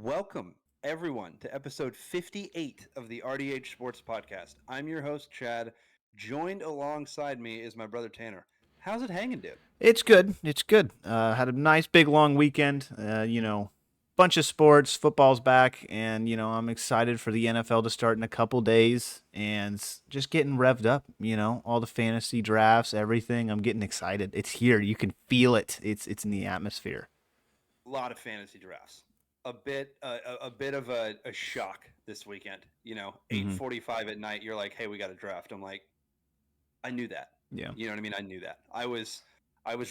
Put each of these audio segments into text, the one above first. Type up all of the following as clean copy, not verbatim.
Welcome, everyone, to episode 58 of the RDH Sports Podcast. I'm your host, Chad. Joined alongside me is my brother, Tanner. How's it hanging, dude? It's good. It's good. Had a nice big long weekend. Bunch of sports. Football's back, and I'm excited for the NFL to start in a couple days, and just getting revved up. All the fantasy drafts, everything. I'm getting excited. It's here. You can feel it. It's in the atmosphere. A lot of fantasy drafts. A bit of a shock this weekend. Hmm. 8:45 at night. You're like, hey, we got a draft. I'm like, I knew that. Yeah. You know what I mean? I knew that. I was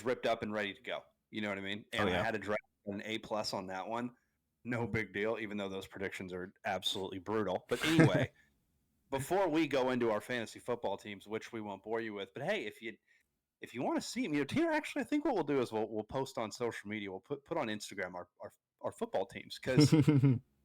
ripped up and ready to go. You know what I mean? Oh And I yeah. had a draft an A plus on that one. No big deal, even though those predictions are absolutely brutal. But anyway, before we go into our fantasy football teams, which we won't bore you with, but hey, if you want to see them, Tanner, actually, I think what we'll do is we'll post on social media. We'll put on Instagram our football teams because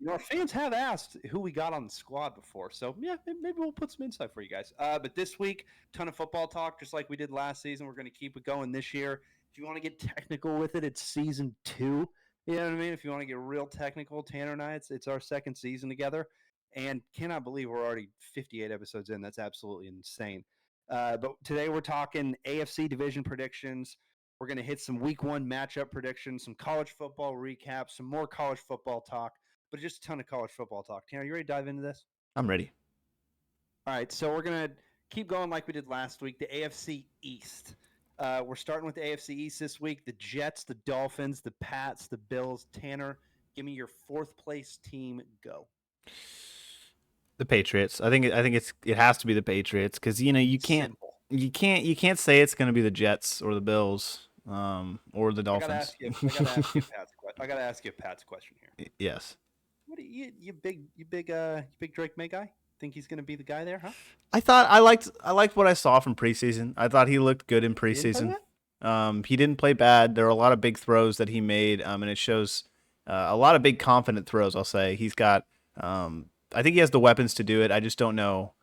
our fans have asked who we got on the squad before. So yeah, maybe we'll put some insight for you guys. But this week, ton of football talk, just like we did last season. We're going to keep it going this year. If you want to get technical with it, it's season 2. You know what I mean? If you want to get real technical, Tanner and I, it's our second season together, and cannot believe we're already 58 episodes in. That's absolutely insane. But today we're talking AFC Division predictions. We're going to hit some Week 1 matchup predictions, some college football recaps, some more college football talk, but just a ton of college football talk. Tanner, you ready to dive into this? I'm ready. All right, so we're going to keep going like we did last week, the AFC East. We're starting with the AFC East this week. The Jets, the Dolphins, the Pats, the Bills. Tanner, give me your fourth place team. Go. The Patriots. I think it has to be the Patriots because you can't Simple. you can't say it's going to be the Jets or the Bills or the I gotta ask Dolphins. you. I gotta ask you, Pat's. I gotta ask you a Pat's question here. Yes. What are you big Drake May guy? Think he's gonna be the guy there, huh? I liked what I saw from preseason. I thought he looked good in He didn't play preseason. that. He didn't play bad. There were a lot of big throws that he made, and it shows a lot of big confident throws. I'll say he's got. I think he has the weapons to do it. I just don't know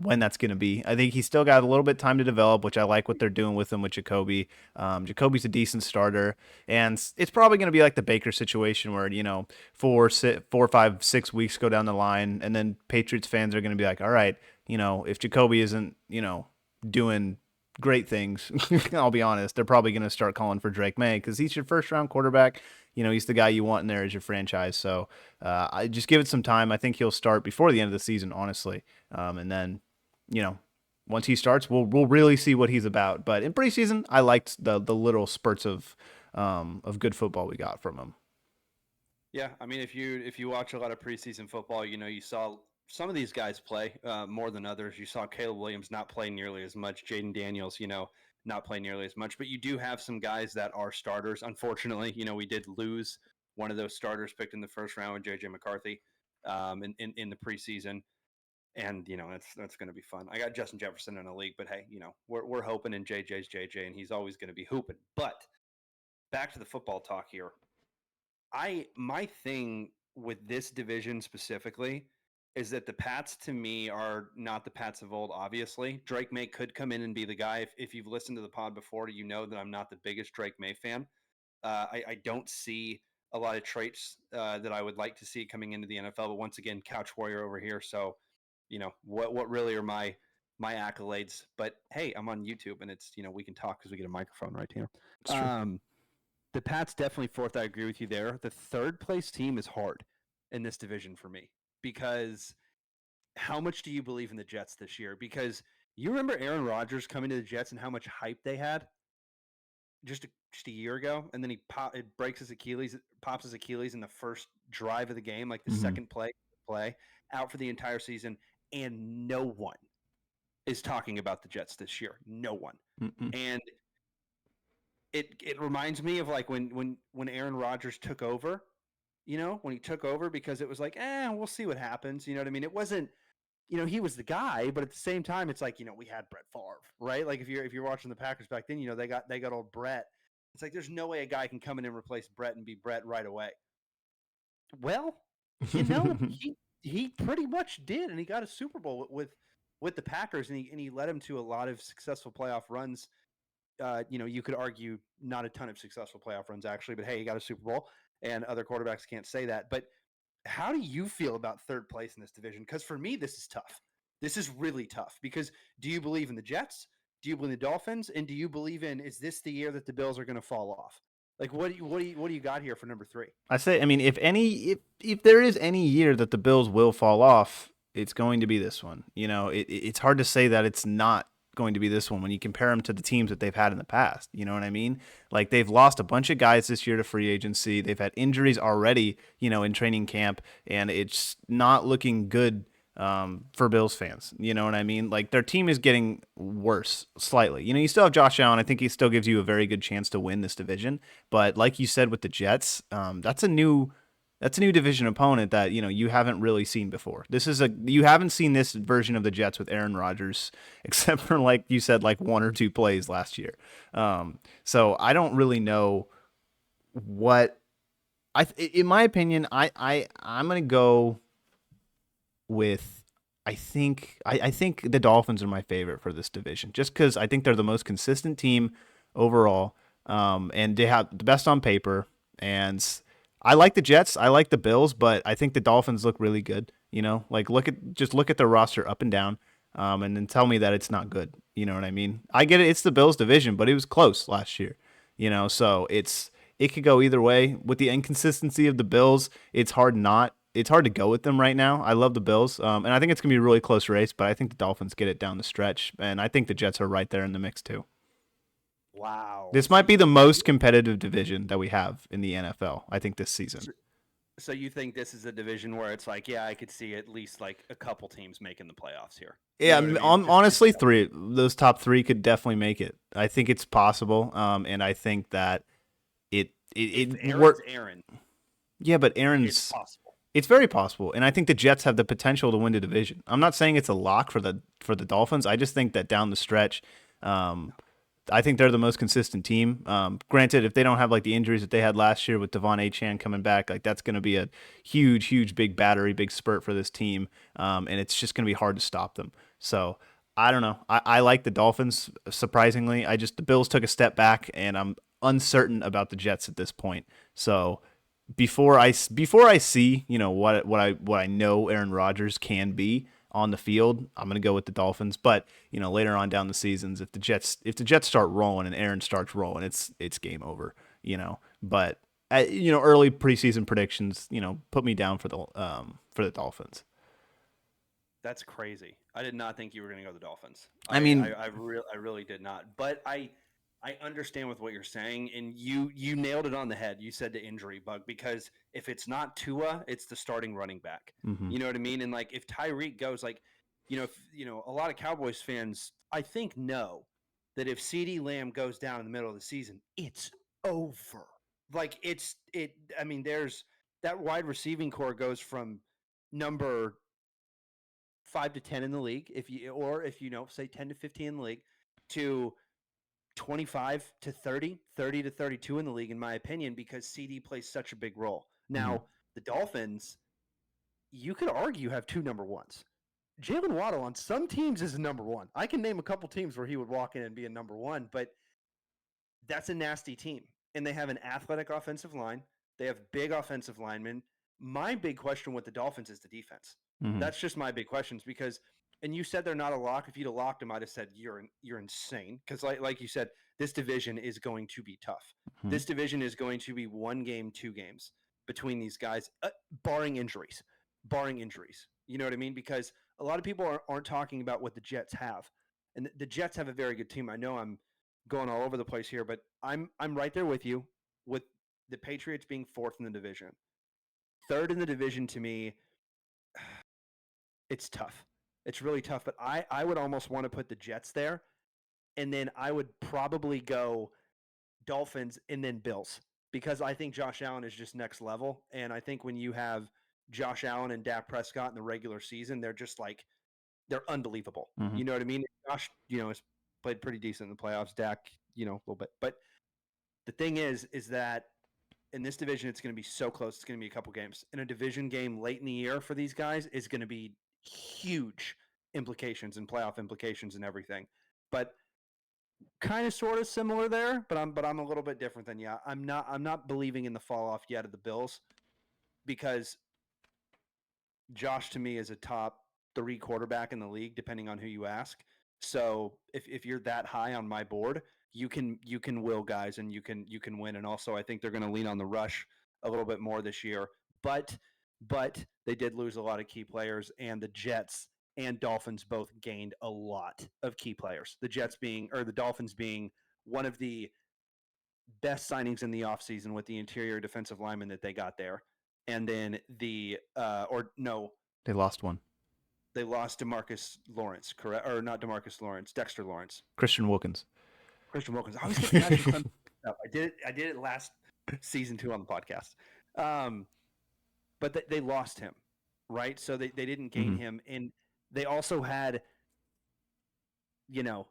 when that's going to be. I think he's still got a little bit of time to develop, which I like what they're doing with him with Jacoby. Jacoby's a decent starter, and it's probably going to be like the Baker situation where 4, 5, 6 weeks go down the line, and then Patriots fans are going to be like, all right, if Jacoby isn't doing great things, I'll be honest, they're probably going to start calling for Drake May because he's your first round quarterback. He's the guy you want in there as your franchise. So I just give it some time. I think he'll start before the end of the season, honestly. And then, you know, once he starts, we'll really see what he's about. But in preseason, I liked the little spurts of good football we got from him. Yeah, I mean, if you watch a lot of preseason football, you saw some of these guys play more than others. You saw Caleb Williams not play nearly as much, Jaden Daniels, not play nearly as much. But you do have some guys that are starters. Unfortunately, we did lose one of those starters picked in the first round with JJ McCarthy in the preseason. And that's going to be fun. I got Justin Jefferson in a league, but hey, we're hoping, and JJ's JJ, and he's always going to be hooping. But back to the football talk here. My thing with this division specifically is that the Pats to me are not the Pats of old. Obviously, Drake May could come in and be the guy. If you've listened to the pod before, you know that I'm not the biggest Drake May fan. I don't see a lot of traits that I would like to see coming into the NFL. But once again, couch warrior over here. So, what really are my accolades? But hey, I'm on YouTube, and it's we can talk because we get a microphone right here. It's true. The Pats definitely fourth. I agree with you there. The third place team is hard in this division for me because how much do you believe in the Jets this year? Because you remember Aaron Rodgers coming to the Jets and how much hype they had just a year ago, and then it breaks his Achilles, pops his Achilles in the first drive of the game, like the Mm-hmm. second play, out for the entire season, and no one is talking about the Jets this year. No one, Mm-mm. and it reminds me of like when Aaron Rodgers took over. When he took over, because it was like, we'll see what happens. You know what I mean? It wasn't, he was the guy, but at the same time, it's like, we had Brett Favre, right? Like if you're watching the Packers back then, they got old Brett. It's like there's no way a guy can come in and replace Brett and be Brett right away. Well, he pretty much did, and he got a Super Bowl with the Packers, and he led him to a lot of successful playoff runs. You could argue not a ton of successful playoff runs actually, but hey, he got a Super Bowl, and other quarterbacks can't say that. But How do you feel about third place in this division? Because for me, this is tough. This is really tough. Because do you believe in the Jets? Do you believe in the Dolphins? And do you believe in, is this the year that the Bills are going to fall off? Like, what do you got here for number 3? I mean, if there is any year that the Bills will fall off, it's going to be this one. It's hard to say that it's not going to be this one when you compare them to the teams that they've had in the past. You know what I mean? Like, they've lost a bunch of guys this year to free agency. They've had injuries already, in training camp, and it's not looking good for Bills fans. You know what I mean? Like, their team is getting worse slightly. You still have Josh Allen. I think he still gives you a very good chance to win this division. But like you said with the Jets, that's a new division opponent that you haven't really seen before. You haven't seen this version of the Jets with Aaron Rodgers, except for, like you said, like 1 or 2 plays last year. So I don't really know what in my opinion, I'm gonna go with. I think the Dolphins are my favorite for this division, just because I think they're the most consistent team overall, and they have the best on paper. And I like the Jets, I like the Bills, but I think the Dolphins look really good. Like, look at their roster up and down, and then tell me that it's not good. You know what I mean? I get it; it's the Bills division, but it was close last year. So it could go either way. With the inconsistency of the Bills, it's hard to go with them right now. I love the Bills, and I think it's going to be a really close race, but I think the Dolphins get it down the stretch, and I think the Jets are right there in the mix too. Wow. This might be the most competitive division that we have in the NFL, I think, this season. So you think this is a division where it's like, yeah, I could see at least like a couple teams making the playoffs here. You Yeah, know what I mean? honestly, those top 3 could definitely make it. I think it's possible, and I think that if it Aaron's work. Aaron, Yeah, but it's Aaron's. possible. It's very possible, and I think the Jets have the potential to win the division. I'm not saying it's a lock for the Dolphins. I just think that down the stretch, I think they're the most consistent team. Granted, if they don't have like the injuries that they had last year with Devon Achane coming back, like that's going to be a huge, big battery, big spurt for this team, and it's just going to be hard to stop them. So I don't know. I like the Dolphins surprisingly. The Bills took a step back, and I'm uncertain about the Jets at this point. So before I see what I know Aaron Rodgers can be on the field, I'm going to go with the Dolphins. But later on down the seasons, if the Jets start rolling and Aaron starts rolling, it's game over. But early preseason predictions, put me down for the Dolphins. That's crazy. I did not think you were going to go the Dolphins. I mean, I really did not. But I understand with what you're saying, and you nailed it on the head. You said the injury bug, because if it's not Tua, it's the starting running back. mm-hmm. You know what I mean? And like if Tyreek goes, like, a lot of Cowboys fans, I think, know that if CeeDee Lamb goes down in the middle of the season, it's over. Like I mean, there's that wide receiving core goes from number 5 to 10 in the league, if you say 10 to 15 in the league, to 25 to 30, 30 to 32 in the league, in my opinion, because CD plays such a big role. Now, Mm-hmm. the Dolphins, you could argue, have 2 number ones. Jalen Waddle on some teams is a number 1. I can name a couple teams where he would walk in and be a number 1, but that's a nasty team. And they have an athletic offensive line. They have big offensive linemen. My big question with the Dolphins is the defense. Mm-hmm. That's just my big questions, because, and you said they're not a lock. If you'd have locked them, I'd have said you're insane. Because like you said, this division is going to be tough. Mm-hmm. This division is going to be 1 game, 2 games between these guys, barring injuries. Barring injuries. You know what I mean? Because a lot of people aren't talking about what the Jets have. And the Jets have a very good team. I know I'm going all over the place here, but I'm right there with you, with the Patriots being 4th in the division. 3rd in the division, to me, it's tough. It's really tough, but I would almost want to put the Jets there, and then I would probably go Dolphins and then Bills, because I think Josh Allen is just next level, and I think when you have Josh Allen and Dak Prescott in the regular season, they're just like, they're unbelievable. Mm-hmm. You know what I mean? Josh, has played pretty decent in the playoffs. Dak, a little bit, but the thing is that in this division, it's going to be so close. It's going to be a couple games. In a division game late in the year for these guys is going to be huge implications and playoff implications and everything. But kind of sort of similar there, but I'm a little bit different than you. I'm not believing in the fall off yet of the Bills, because Josh to me is a top 3 quarterback in the league, depending on who you ask. So if you're that high on my board, you can will guys and you can win. And also I think they're going to lean on the rush a little bit more this year. But but they did lose a lot of key players, and the Jets and Dolphins both gained a lot of key players. The Dolphins being one of the best signings in the offseason with the interior defensive lineman that they got there. And then They lost one. they lost Demarcus Lawrence, correct? Or not Demarcus Lawrence, Dexter Lawrence. Christian Wilkins. Christian Wilkins. I always get the guys from Clemson up. I did it last season too on the podcast. But they lost him, right? So they didn't gain Mhm. him. And they also had, Tua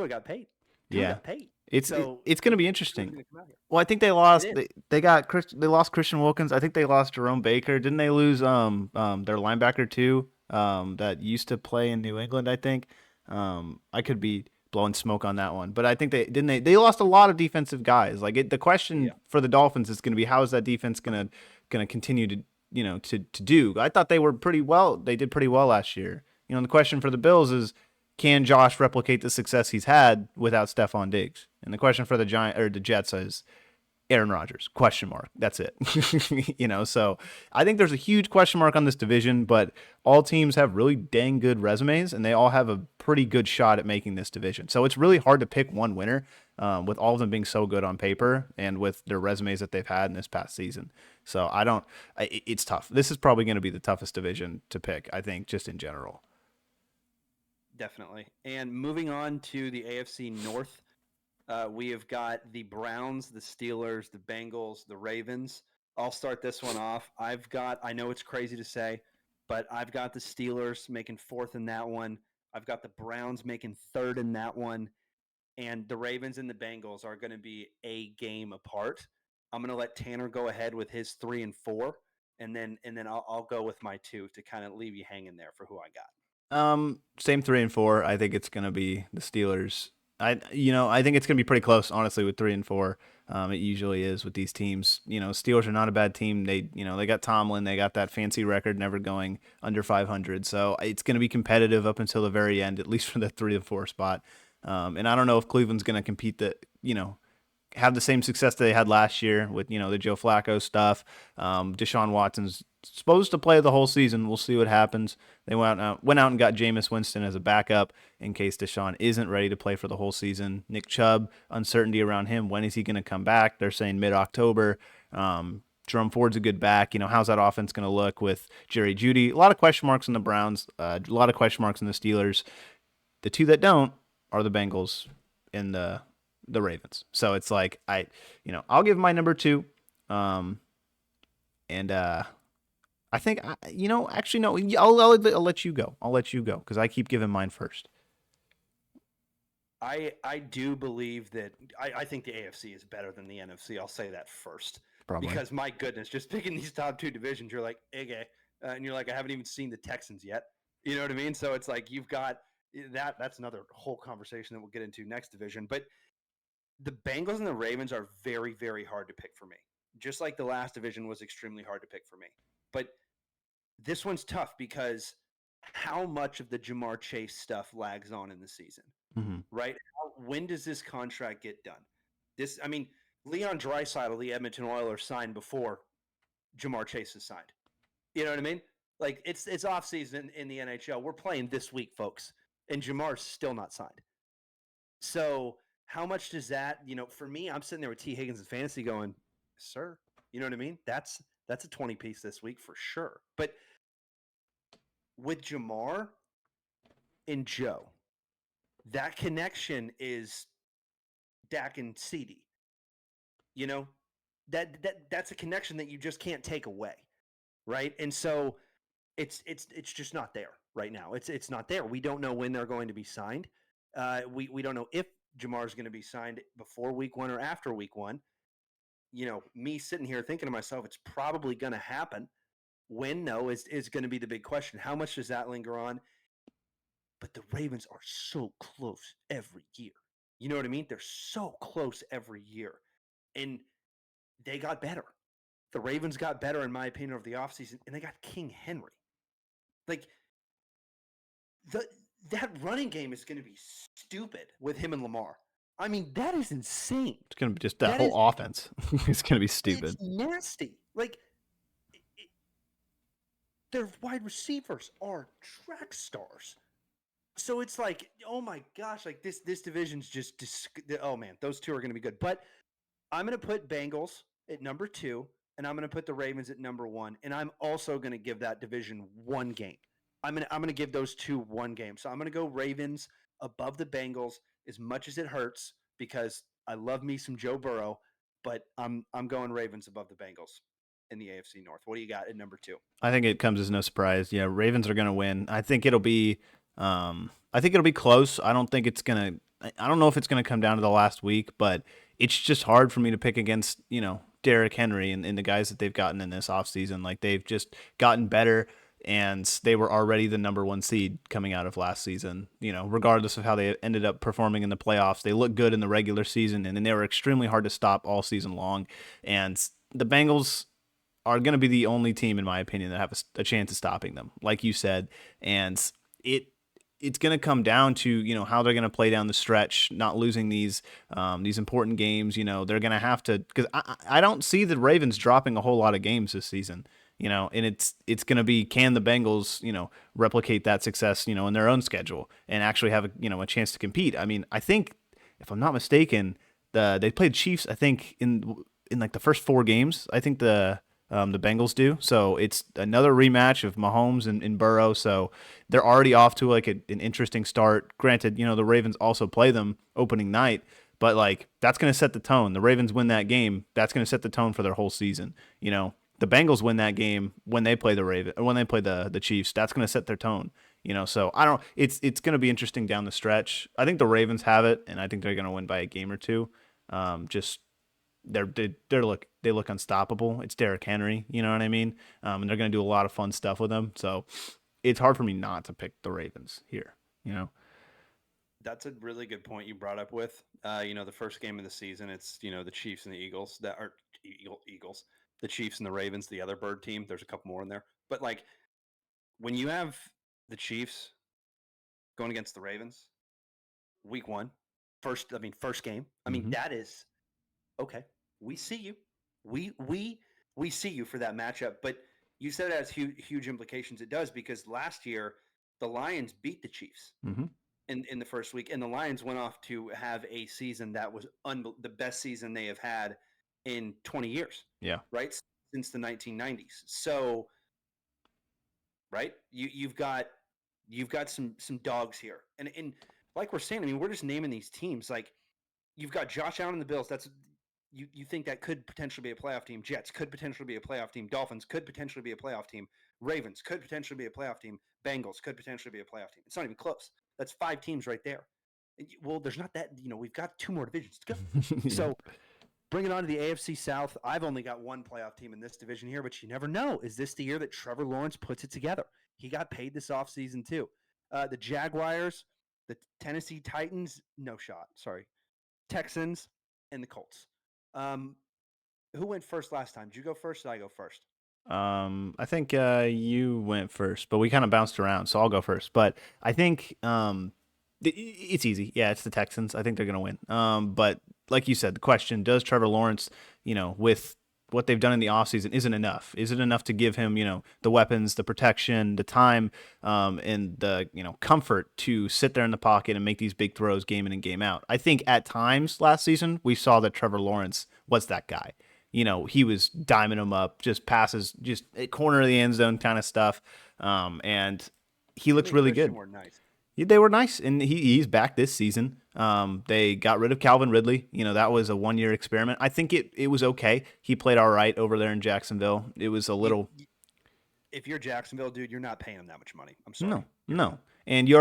got paid. Tua Yeah. got paid. It's So it's going to be Tua's interesting. gonna come out here. Well, I think they It lost. is. They lost Christian Wilkins. I think they lost Jerome Baker. Didn't they lose their linebacker too? That used to play in New England. I think. I could be blowing smoke on that one, but I think they lost a lot of defensive guys. Like the question Yeah. for the Dolphins is going to be how is that defense gonna continue to to do? I thought they were pretty well. They did pretty well last year. The question for the Bills is, can Josh replicate the success he's had without Stephon Diggs? And the question for the Jets is Aaron Rodgers? Question mark. That's it. So I think there's a huge question mark on this division, but all teams have really dang good resumes, and they all have a pretty good shot at making this division. So it's really hard to pick one winner, with all of them being so good on paper and with their resumes that they've had in this past season. So it's tough. This is probably going to be the toughest division to pick, I think, just in general. Definitely. And moving on to the AFC North, we have got the Browns, the Steelers, the Bengals, the Ravens. I'll start this one off. I know it's crazy to say, but I've got the Steelers making fourth in that one. I've got the Browns making third in that one. And the Ravens and the Bengals are going to be a game apart. I'm going to let Tanner go ahead with his 3 and 4, and then I'll go with my two to kind of leave you hanging there for who I got. Same 3 and 4. I think it's gonna be the Steelers. I think it's gonna be pretty close, honestly, with 3 and 4. It usually is with these teams. Steelers are not a bad team. They got Tomlin. They got that fancy record, never going under 500. So it's gonna be competitive up until the very end, at least for the 3 and 4 spot. And I don't know if Cleveland's gonna compete have the same success that they had last year with the Joe Flacco stuff. Deshaun Watson's supposed to play the whole season. We'll see what happens. They went out and got Jameis Winston as a backup in case Deshaun isn't ready to play for the whole season. Nick Chubb, uncertainty around him. When is he going to come back? They're saying mid-October. Jerome Ford's a good back. How's that offense going to look with Jerry Jeudy? A lot of question marks in the Browns. A lot of question marks in the Steelers. The two that don't are the Bengals and the Ravens. So it's like I'll give my number 2. And I think actually no, I'll let you go. I'll let you go because I keep giving mine first. I do believe that I think the AFC is better than the NFC. I'll say that first. Probably. Because my goodness, just picking these top 2 divisions, you're like, okay, and you're like, I haven't even seen the Texans yet. You know what I mean? So it's like you've got that. That's another whole conversation that we'll get into next division. But the Bengals and the Ravens are very, very hard to pick for me. Just like the last division was extremely hard to pick for me. But this one's tough because how much of the Jamar Chase stuff lags on in the season, right? When does this contract get done? Leon Draisaitl, the Edmonton Oilers, signed before Jamar Chase is signed. You know what I mean? Like it's off season in the NHL. We're playing this week, folks, and Jamar's still not signed. So how much does that, for me, I'm sitting there with T. Higgins in fantasy going, sir, you know what I mean? That's a 20 piece this week for sure. But with Jamar and Joe, that connection is Dak and CD. That's a connection that you just can't take away, right? And so it's just not there right now. It's not there. We don't know when they're going to be signed. We don't know if Jamar is going to be signed before week 1 or after week 1. Me sitting here thinking to myself, it's probably going to happen. When, no, is going to be the big question. How much does that linger on? But the Ravens are so close every year. You know what I mean? They're so close every year. And they got better. The Ravens got better, in my opinion, over the offseason, and they got King Henry. Like, that running game is going to be stupid with him and Lamar. I mean, that is insane. It's going to be just that whole offense. It's going to be stupid. It's nasty. Like, their wide receivers are track stars. So it's like, oh my gosh, like this division's just oh man, those two are going to be good. But I'm going to put Bengals at number 2, and I'm going to put the Ravens at number 1, and I'm also going to give that division one game. I'm going to give those two one game. So I'm going to go Ravens above the Bengals, as much as it hurts, because I love me some Joe Burrow, but I'm going Ravens above the Bengals in the AFC North. What do you got at number 2? I think it comes as no surprise. Yeah, Ravens are going to win. I think it'll be close. I don't think it's going to. I don't know if it's going to come down to the last week, but it's just hard for me to pick against, Derrick Henry and the guys that they've gotten in this offseason. Like, they've just gotten better, and they were already the number 1 seed coming out of last season. Regardless of how they ended up performing in the playoffs, they looked good in the regular season, and then they were extremely hard to stop all season long. And the Bengals are going to be the only team, in my opinion, that have a chance of stopping them, like you said. And it's going to come down to, how they're going to play down the stretch, not losing these important games. They're going to have to, because I don't see the Ravens dropping a whole lot of games this season, and it's going to be, can the Bengals, replicate that success, in their own schedule and actually have a chance to compete. I mean, I think, if I'm not mistaken, they played Chiefs, I think in like the first 4 games, I think the Bengals do. So it's another rematch of Mahomes and Burrow. So they're already off to like an interesting start. Granted, the Ravens also play them opening night, but like that's going to set the tone. The Ravens win that game, that's going to set the tone for their whole season. The Bengals win that game when they play the Chiefs, that's going to set their tone. So I don't. It's going to be interesting down the stretch. I think the Ravens have it, and I think they're going to win by a game or two. They look unstoppable. It's Derrick Henry, you know what I mean? And they're going to do a lot of fun stuff with him. So it's hard for me not to pick the Ravens here, That's a really good point you brought up with, the first game of the season. It's, the Chiefs and the Eagles that are Eagles, the Chiefs and the Ravens, the other bird team. There's a couple more in there. But like when you have the Chiefs going against the Ravens, week 1, first game. I mean, that is okay. We see you. We see you for that matchup. But you said it has huge implications. It does, because last year the Lions beat the Chiefs in the first week, and the Lions went off to have a season that was the best season they have had in 20 years. Yeah. Right, since the 1990s. So, right, you've got some dogs here, and like we're saying, I mean, we're just naming these teams. Like, you've got Josh Allen and the Bills. That's you think that could potentially be a playoff team. Jets could potentially be a playoff team. Dolphins could potentially be a playoff team. Ravens could potentially be a playoff team. Bengals could potentially be a playoff team. It's not even close. That's 5 teams right there. Well, there's not that, we've got 2 more divisions to go. So bring it on to the AFC South. I've only got 1 playoff team in this division here, but you never know. Is this the year that Trevor Lawrence puts it together? He got paid this offseason too. The Jaguars, the Tennessee Titans, no shot. Sorry. Texans, and the Colts. Who went first last time? Did you go first or did I go first? I think you went first, but we kind of bounced around, so I'll go first. But I think it's easy. Yeah, it's the Texans. I think they're going to win. But like you said, the question, does Trevor Lawrence, with what they've done in the offseason, isn't enough? Is it enough to give him, the weapons, the protection, the time, and the, comfort to sit there in the pocket and make these big throws game in and game out? I think at times last season, we saw that Trevor Lawrence was that guy. He was diming them up, just passes, just at corner of the end zone kind of stuff. And he looks really good. Nice. They were nice, and he's back this season. They got rid of Calvin Ridley. That was a 1-year experiment. I think it was okay. He played all right over there in Jacksonville. It was a little. If you're Jacksonville, dude, you're not paying him that much money. I'm sorry. No. And you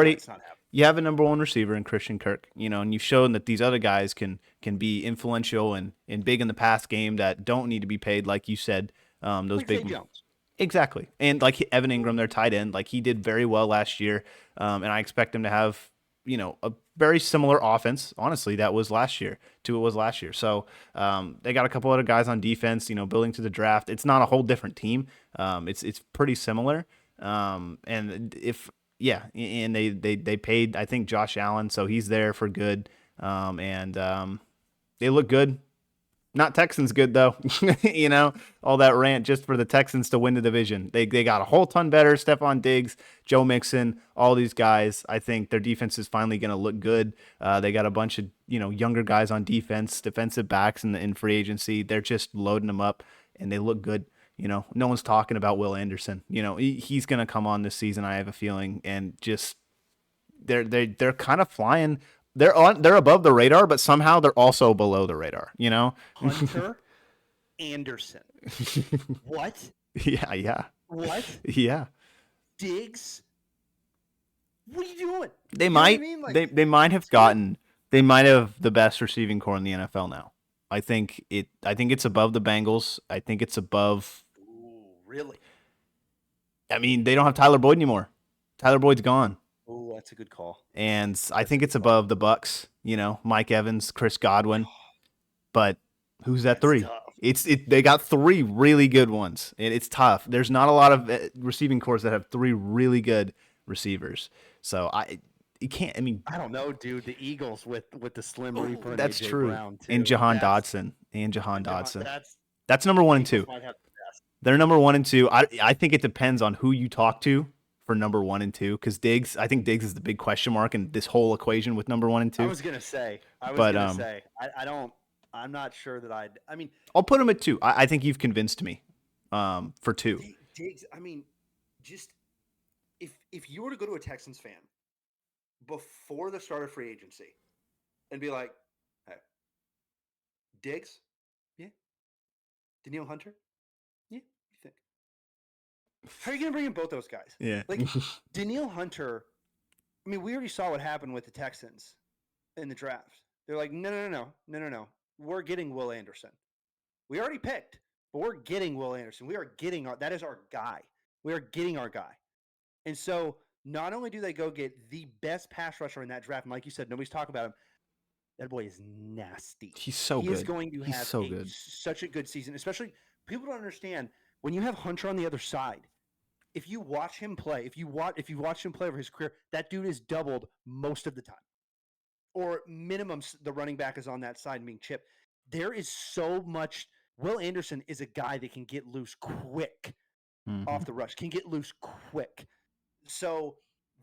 have a number 1 receiver in Christian Kirk. And you've shown that these other guys can be influential and big in the pass game that don't need to be paid, like you said. Those like big. Jones. Exactly. And like Evan Ingram, their tight end, like he did very well last year. And I expect him to have, a very similar offense, honestly, that was last year to it was last year. So they got a couple other guys on defense, building to the draft. It's not a whole different team. It's pretty similar. And if yeah, and they paid, I think, Josh Allen, so he's there for good. And they look good. Not Texans good though. All that rant just for the Texans to win the division. They got a whole ton better. Stephon Diggs, Joe Mixon, all these guys. I think their defense is finally going to look good. They got a bunch of younger guys on defense, defensive backs in free agency. They're just loading them up, and they look good. No one's talking about Will Anderson. He's going to come on this season, I have a feeling, and just they're kind of flying. They're above the radar, but somehow they're also below the radar. Hunter Anderson. What? Yeah. What? Yeah. Diggs. What are you doing? They might. They might have gotten. They might have the best receiving core in the NFL now. I think it's above the Bengals. I think it's above. Ooh, really? I mean, they don't have Tyler Boyd anymore. Tyler Boyd's gone. Oh, that's a good call. And I think it's above the Bucks. Mike Evans, Chris Godwin. But who's that three? Tough. They got three really good ones. And it's tough. There's not a lot of receiving cores that have three really good receivers. So you can't. I mean, I don't know, dude. The Eagles with the Slim Reaper. And that's AJ true. Brown too. And Jahan Dotson. That's number 1 and 2. They're number 1 and 2. I think it depends on who you talk to for number 1 and 2, because I think Diggs is the big question mark in this whole equation with number 1 and 2. I was gonna say. I don't. I'm not sure that I mean, I'll put him at 2. I think you've convinced me for 2. Diggs. I mean, just if you were to go to a Texans fan before the start of free agency and be like, hey, Diggs, yeah, Danielle Hunter, yeah, what do you think? How are you going to bring in both those guys? Yeah. Like, Danielle Hunter, I mean, we already saw what happened with the Texans in the draft. They're like, no. We're getting Will Anderson. We already picked, but we're getting Will Anderson. That is our guy. We are getting our guy. And so not only do they go get the best pass rusher in that draft, and like you said, nobody's talking about him, that boy is nasty. He's so good. He is going to have such a good season, especially people don't understand when you have Hunter on the other side. If you watch him play, if you watch him play over his career, that dude is doubled most of the time. Or minimum, the running back is on that side and being chipped. There is so much. Will Anderson is a guy that can get loose quick off the rush, can get loose quick. So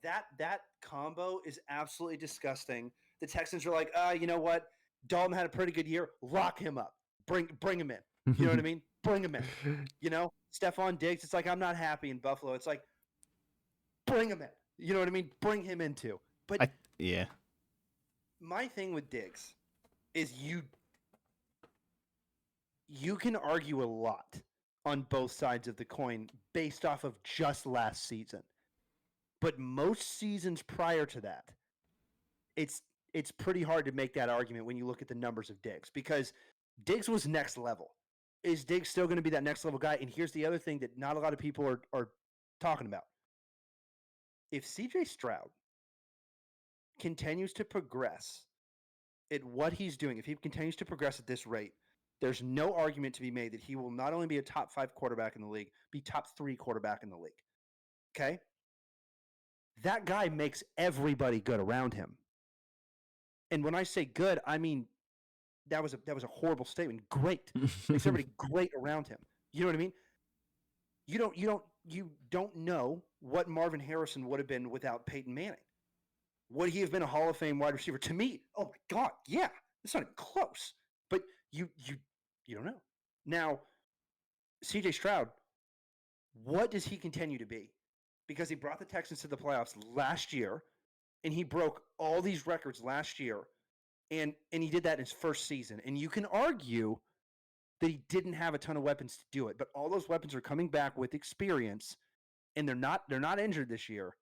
that combo is absolutely disgusting. The Texans are like, you know what? Dalton had a pretty good year. Lock him up. Bring him in. You know what I mean? Bring him in. Stephon Diggs, it's like, I'm not happy in Buffalo. It's like, bring him in. You know what I mean? Bring him in too. But yeah. My thing with Diggs is you can argue a lot on both sides of the coin based off of just last season. But most seasons prior to that, it's pretty hard to make that argument when you look at the numbers of Diggs, because Diggs was next level. Is Diggs still going to be that next level guy? And here's the other thing that not a lot of people are talking about. If CJ Stroud continues to progress at what he's doing, if he continues to progress at this rate, there's no argument to be made that he will not only be a top 5 quarterback in the league, be top 3 quarterback in the league. Okay? That guy makes everybody good around him. And when I say good, I mean that was a horrible statement. Great. Makes everybody great around him. You know what I mean? You don't know what Marvin Harrison would have been without Peyton Manning. Would he have been a Hall of Fame wide receiver? To me, oh my God, yeah. It's not even close. But you don't know. Now, CJ Stroud, what does he continue to be? Because he brought the Texans to the playoffs last year, and he broke all these records last year, and he did that in his first season. And you can argue that he didn't have a ton of weapons to do it, but all those weapons are coming back with experience, and they're not injured this year.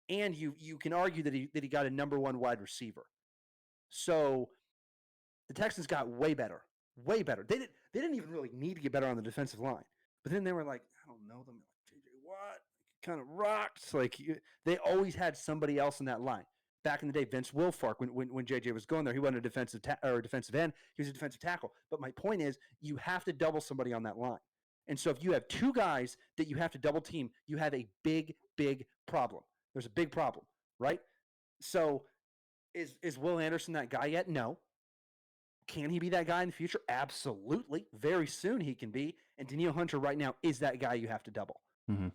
And you can argue that he got a number 1 wide receiver. So the Texans got way better. Way better. They didn't even really need to get better on the defensive line. But then they were like, I don't know them. JJ Watt kind of rocks. Like they always had somebody else in that line. back in the day, Vince Wilfork, when JJ was going there, he wasn't a defensive end. He was a defensive tackle. But my point is, you have to double somebody on that line. And so if you have two guys that you have to double team, you have a big, big problem. There's a big problem, right? So is Will Anderson that guy yet? No. Can he be that guy in the future? Absolutely. Very soon he can be. And Danielle Hunter right now is that guy you have to double. Mm-hmm.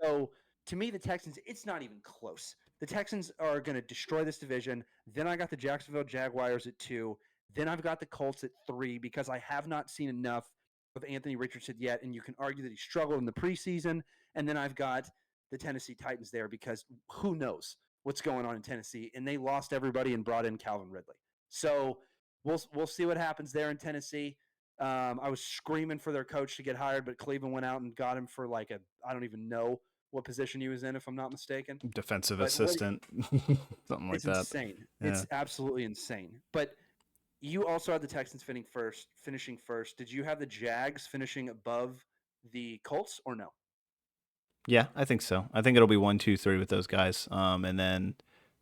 So to me, the Texans, it's not even close. The Texans are going to destroy this division. Then I got the Jacksonville Jaguars at 2. Then I've got the Colts at 3 because I have not seen enough of Anthony Richardson yet. And you can argue that he struggled in the preseason. And then I've got the Tennessee Titans there because who knows what's going on in Tennessee. And they lost everybody and brought in Calvin Ridley. So we'll see what happens there in Tennessee. I was screaming for their coach to get hired, but Cleveland went out and got him for I don't even know what position he was in, if I'm not mistaken. Defensive assistant, something like that. It's insane. Yeah. It's absolutely insane. But you also had the Texans finishing first. Did you have the Jags finishing above the Colts or no? Yeah, I think so. I think it'll be 1, 2, 3 with those guys. And then,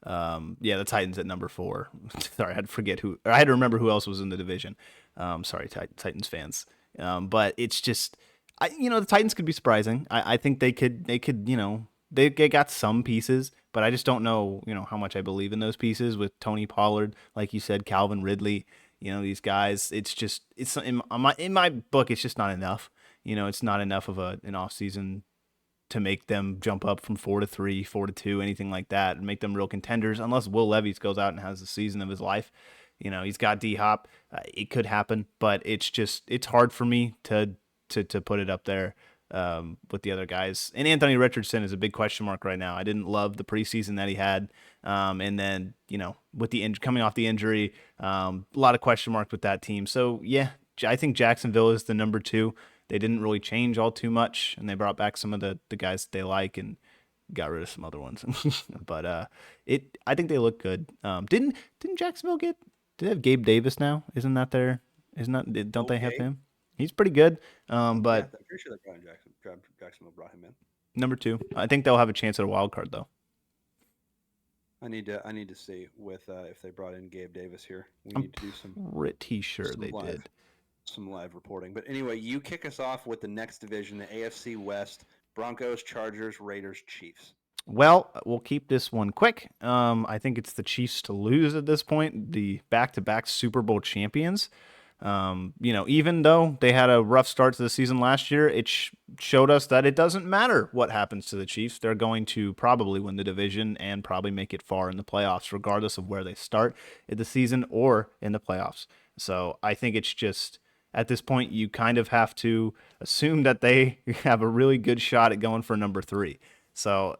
the Titans at number 4. Sorry, I had to forget who. Or I had to remember who else was in the division. Sorry, Titans fans. But it's just, the Titans could be surprising. I think they could. They got some pieces, but I just don't know, how much I believe in those pieces with Tony Pollard, like you said, Calvin Ridley. These guys. It's just in my book, it's just not enough. It's not enough of an offseason to make them jump up from 4 to 3, 4 to 2, anything like that, and make them real contenders. Unless Will Levis goes out and has the season of his life, he's got D-Hop. It could happen, but it's hard for me to put it up there with the other guys. And Anthony Richardson is a big question mark right now. I didn't love the preseason that he had, and then with the coming off the injury, a lot of question marks with that team. So yeah, I think Jacksonville is the number 2. They didn't really change all too much, and they brought back some of the guys that they like and got rid of some other ones. But I think they look good. Didn't Jacksonville did they have Gabe Davis now? Isn't that there? Don't they have him? He's pretty good. But yeah, I'm pretty sure that Jacksonville brought him in. Number 2. I think they'll have a chance at a wild card though. I need to see with if they brought in Gabe Davis here. We need to do some. Pretty sure they did. Some live reporting. But anyway, you kick us off with the next division, the AFC West: Broncos, Chargers, Raiders, Chiefs. Well, we'll keep this one quick. I think it's the Chiefs to lose at this point, the back-to-back Super Bowl champions. Even though they had a rough start to the season last year, it showed us that it doesn't matter what happens to the Chiefs. They're going to probably win the division and probably make it far in the playoffs, regardless of where they start in the season or in the playoffs. So I think it's just, at this point, you kind of have to assume that they have a really good shot at going for number 3. So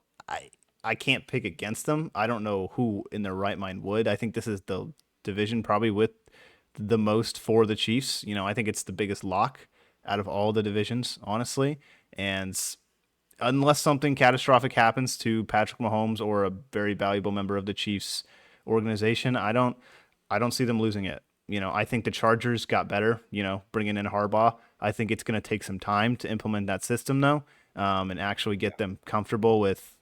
I can't pick against them. I don't know who in their right mind would. I think this is the division probably with the most for the Chiefs. I think it's the biggest lock out of all the divisions, honestly. And unless something catastrophic happens to Patrick Mahomes or a very valuable member of the Chiefs organization, I don't see them losing it. I think the Chargers got better, bringing in Harbaugh. I think it's going to take some time to implement that system, though, and actually get them comfortable with,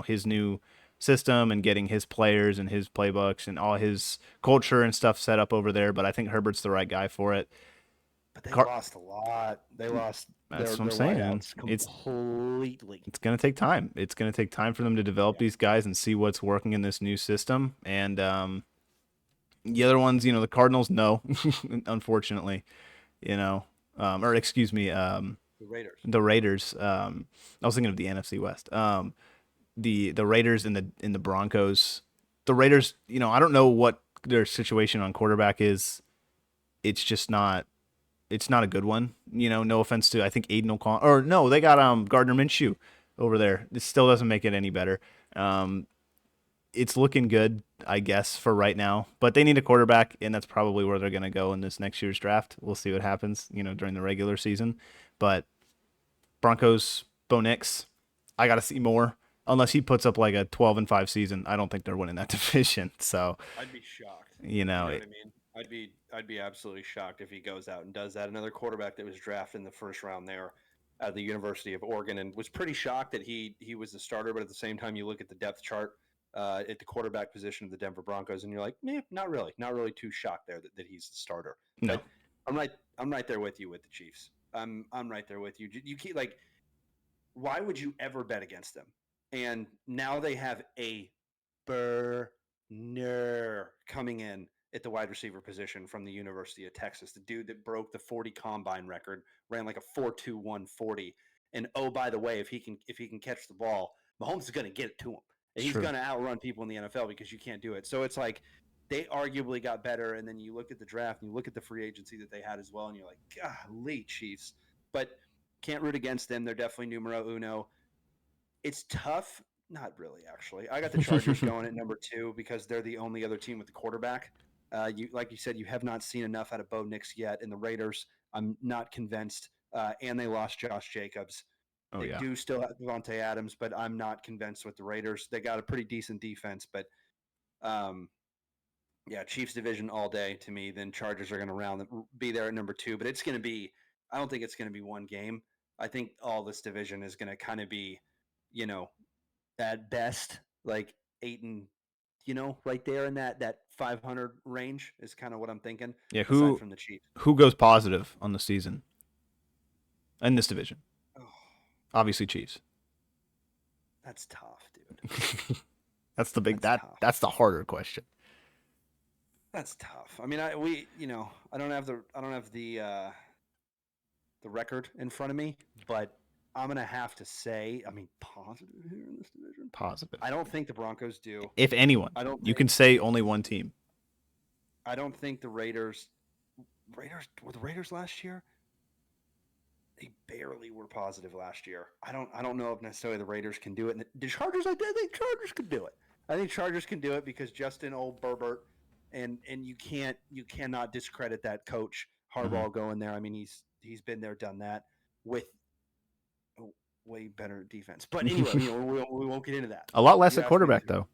his new system and getting his players and his playbooks and all his culture and stuff set up over there. But I think Herbert's the right guy for it. But they lost a lot. They lost. That's what I'm saying. Completely. It's going to take time. It's going to take time for them to develop these guys and see what's working in this new system. And the other ones, the Cardinals, no, unfortunately, or excuse me, the Raiders. The Raiders. I was thinking of the NFC West. The Raiders and the Broncos. The Raiders, I don't know what their situation on quarterback is. It's just not. It's not a good one. No offense to, I think, Aiden O'Connell. Or no, they got Gardner Minshew over there. This still doesn't make it any better. It's looking good, I guess, for right now. But they need a quarterback, and that's probably where they're going to go in this next year's draft. We'll see what happens, during the regular season. But Broncos, Bo Nix, I got to see more. Unless he puts up like a 12-5 season, I don't think they're winning that division. So I'd be shocked. You know what I mean? I'd be absolutely shocked if he goes out and does that. Another quarterback that was drafted in the first round there at the University of Oregon, and was pretty shocked that he was the starter. But at the same time, you look at the depth chart at the quarterback position of the Denver Broncos, and you're like, not really too shocked there that he's the starter. No. But I'm right there with you with the Chiefs. I'm right there with you. You keep like, why would you ever bet against them? And now they have a burner coming in at the wide receiver position from the University of Texas, the dude that broke the 40 combine record, ran like a 4.21 40. And oh, by the way, if he can catch the ball, Mahomes is going to get it to him. And he's going to outrun people in the NFL because you can't do it. So it's like they arguably got better. And then you look at the draft and you look at the free agency that they had as well, and you're like, golly, Chiefs. But can't root against them. They're definitely numero uno. It's tough. Not really, actually. I got the Chargers going at number 2 because they're the only other team with the quarterback. Like you said, you have not seen enough out of Bo Nix yet. And the Raiders, I'm not convinced. And they lost Josh Jacobs. They do still have Devontae Adams, but I'm not convinced with the Raiders. They got a pretty decent defense, but Chiefs division all day to me. Then Chargers are going to be there at number 2, but it's going to be. I don't think it's going to be one game. I think all this division is going to kind of be, at best like 8 and, right there in that 500 range is kind of what I'm thinking. Yeah, aside from the Chiefs. Who goes positive on the season in this division? Obviously, Chiefs. That's tough, dude. That's the big that's the harder question. That's tough. I mean, I don't have the record in front of me, but I'm gonna have to say, positive here in this division. Positive. I don't think the Broncos do. If anyone, you can say only one team. I don't think the Raiders were the Raiders last year. They barely were positive last year. I don't know if necessarily the Raiders can do it. And the Chargers, I think Chargers could do it. I think Chargers can do it because Justin old Herbert, and you cannot discredit that coach Harbaugh going there. I mean, he's been there, done that with a way better defense. But anyway, we won't get into that. A lot less at quarterback though.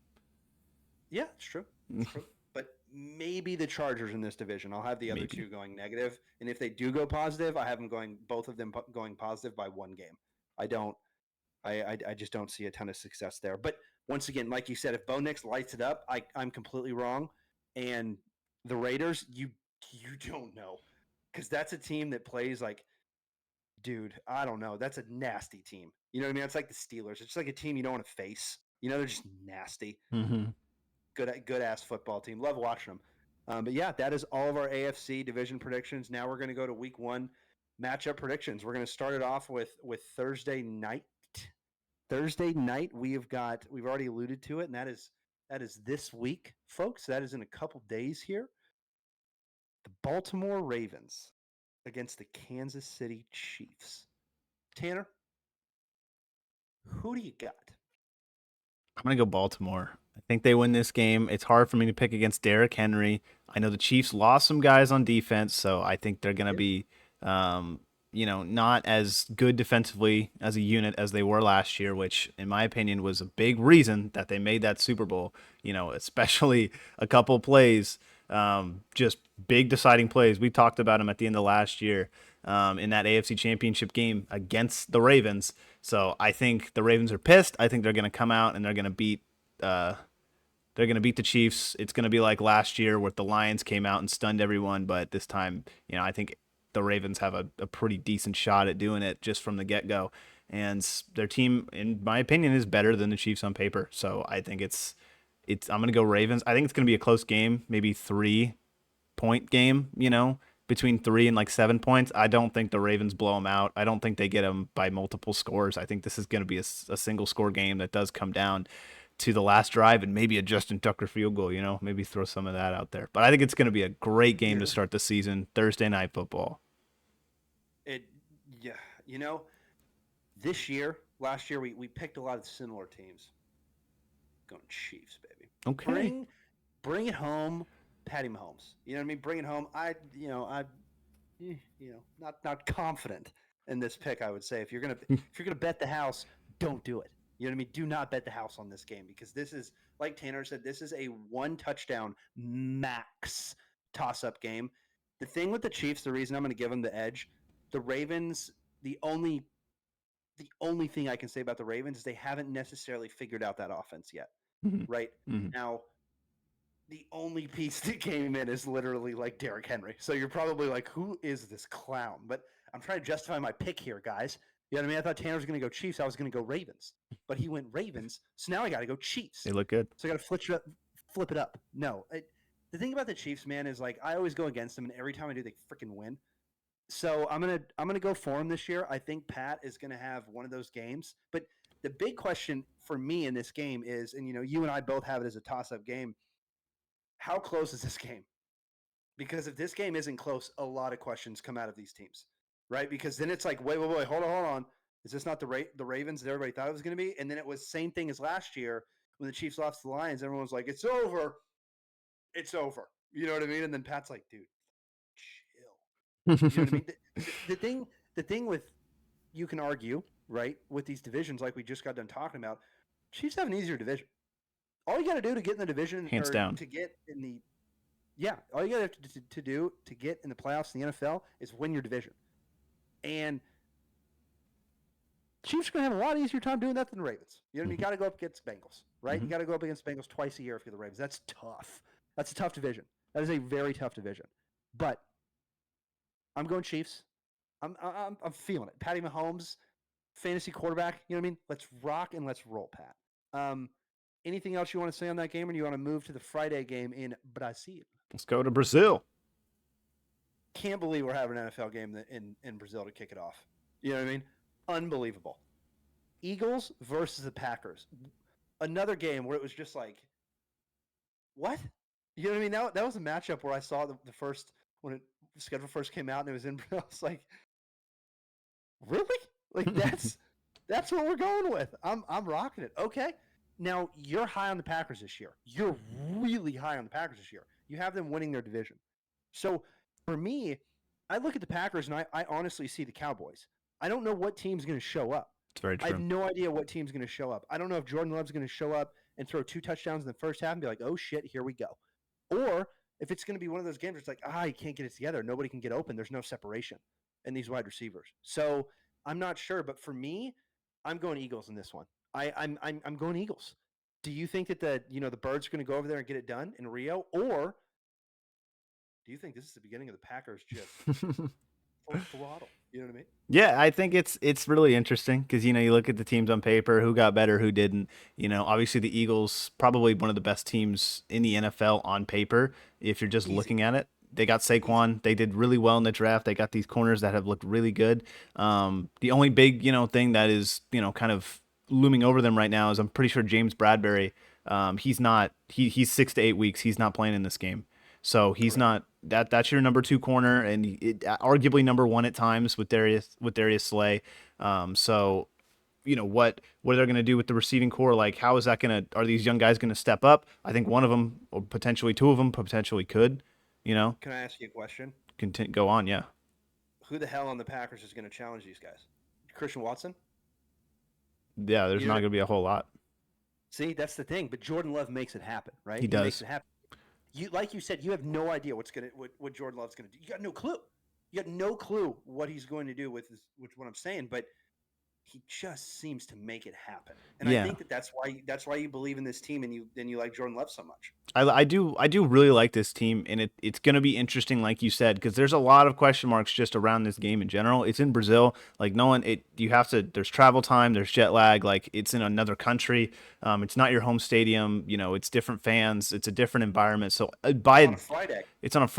Yeah, it's true. It's true. But maybe the Chargers in this division. I'll have the other two going negative, and if they do go positive, I have them both of them going positive by one game. I just don't see a ton of success there. But once again, like you said, if Bo Nix lights it up, I'm completely wrong. And the Raiders, you don't know, because that's a team that plays like, dude, I don't know. That's a nasty team. You know what I mean? It's like the Steelers. It's like a team you don't want to face. They're just nasty. Mm-hmm. Good ass football team. Love watching them. But yeah, that is all of our AFC division predictions. Now we're going to go to week 1 matchup predictions. We're going to start it off with Thursday night. Thursday night, we've already alluded to it, and that is this week, folks. That is in a couple days here. The Baltimore Ravens against the Kansas City Chiefs. Tanner, who do you got? I'm going to go Baltimore. I think they win this game. It's hard for me to pick against Derrick Henry. I know the Chiefs lost some guys on defense, so I think they're going to be, not as good defensively as a unit as they were last year, which, in my opinion, was a big reason that they made that Super Bowl. Especially a couple plays, just big deciding plays. We talked about them at the end of last year in that AFC Championship game against the Ravens. So I think the Ravens are pissed. I think they're going to come out and they're going to beat the Chiefs. It's going to be like last year where the Lions came out and stunned everyone. But this time, I think the Ravens have a pretty decent shot at doing it just from the get-go. And their team, in my opinion, is better than the Chiefs on paper. So I think I'm going to go Ravens. I think it's going to be a close game, maybe 3-point game, between 3 and like 7 points. I don't think the Ravens blow them out. I don't think they get them by multiple scores. I think this is going to be a single score game that does come down to the last drive and maybe a Justin Tucker field goal, maybe throw some of that out there. But I think it's going to be a great game to start the season, Thursday night football. Last year, we picked a lot of similar teams. Going Chiefs, baby. Okay. Bring it home. Patty Mahomes. You know what I mean? Bring it home. Not confident in this pick, I would say. If you're gonna bet the house, don't do it. You know what I mean? Do not bet the house on this game because this is, like Tanner said, this is a 1 touchdown max toss-up game. The thing with the Chiefs, the reason I'm going to give them the edge, the Ravens, the only thing I can say about the Ravens is they haven't necessarily figured out that offense yet. right? Now, the only piece that came in is literally like Derrick Henry. So you're probably like, who is this clown? But I'm trying to justify my pick here, guys. You know what I mean? I thought Tanner was going to go Chiefs. I was going to go Ravens. But he went Ravens. So now I got to go Chiefs. They look good. So I got to flip it up. No. The thing about the Chiefs, man, is like I always go against them, and every time I do, they freaking win. So I'm gonna go for him this year. I think Pat is gonna have one of those games. But the big question for me in this game is, and you and I both have it as a toss-up game. How close is this game? Because if this game isn't close, a lot of questions come out of these teams, right? Because then it's like, wait, hold on. Is this not the Ravens that everybody thought it was going to be? And then it was same thing as last year when the Chiefs lost to the Lions. Everyone was like, it's over. It's over. You know what I mean? And then Pat's like, dude, chill. You know what I mean? The thing with, you can argue, right, with these divisions like we just got done talking about, Chiefs have an easier division. All you got to do to get in the division, hands down, to get in the, all you got to do to get in the playoffs in the NFL is win your division. And Chiefs are going to have a lot easier time doing that than the Ravens. You know what I mean? You got to go up against Bengals, right? You got to go up against Bengals twice a year if you're the Ravens. That's tough. That's a tough division. That is a very tough division. But I'm going Chiefs. I'm feeling it. Patty Mahomes, fantasy quarterback. You know what I mean? Let's rock and let's roll, Pat. Anything else you want to say on that game, or do you want to move to the Friday game in Brazil? Let's go to Brazil. Can't believe we're having an NFL game in Brazil to kick it off. You know what I mean? Unbelievable. Eagles versus the Packers. Another game where it was just like, what? You know what I mean? That was a matchup where I saw the first, when the schedule first came out and it was in, I was like, really? Like that's what we're going with. I'm rocking it. Okay. Now, you're high on the Packers this year. You're really high on the Packers this year. You have them winning their division. So, for me, I look at the Packers and I honestly see the Cowboys. I don't know what team's going to show up. It's very true. I have no idea what team's going to show up. I don't know if Jordan Love's going to show up and throw 2 touchdowns in the first half and be like, oh, shit, here we go. Or if it's going to be one of those games where it's like, you can't get it together. Nobody can get open. There's no separation in these wide receivers. So, I'm not sure. But for me, I'm going Eagles in this one. I'm going Eagles. Do you think that the Birds are going to go over there and get it done in Rio, or do you think this is the beginning of the Packers just full throttle? You know what I mean? Yeah, I think it's really interesting because you look at the teams on paper, who got better, who didn't. Obviously the Eagles probably one of the best teams in the NFL on paper. If you're just looking at it, they got Saquon. They did really well in the draft. They got these corners that have looked really good. The only big thing that is kind of looming over them right now is I'm pretty sure James Bradbury. He's 6 to 8 weeks. He's not playing in this game. So he's not that's your number 2 corner and arguably number 1 at times with Darius Slay. So what are they going to do with the receiving core? Like how is that are these young guys going to step up? I think one of them or potentially 2 of them potentially could, Can I ask you a question? Go on, yeah. Who the hell on the Packers is going to challenge these guys? Christian Watson? Yeah, there's not going to be a whole lot. See, that's the thing. But Jordan Love makes it happen, right? He does. Makes it happen. Like you said, you have no idea what Jordan Love's going to do. You got no clue. You got no clue what he's going to do with what I'm saying. But he just seems to make it happen, and I think that's why you believe in this team and you like Jordan Love so much. I do really like this team, and it's going to be interesting, like you said, because there's a lot of question marks just around this game in general. It's in Brazil, like there's travel time, there's jet lag, like it's in another country. It's not your home stadium, it's different fans, it's a different environment. So on a Friday,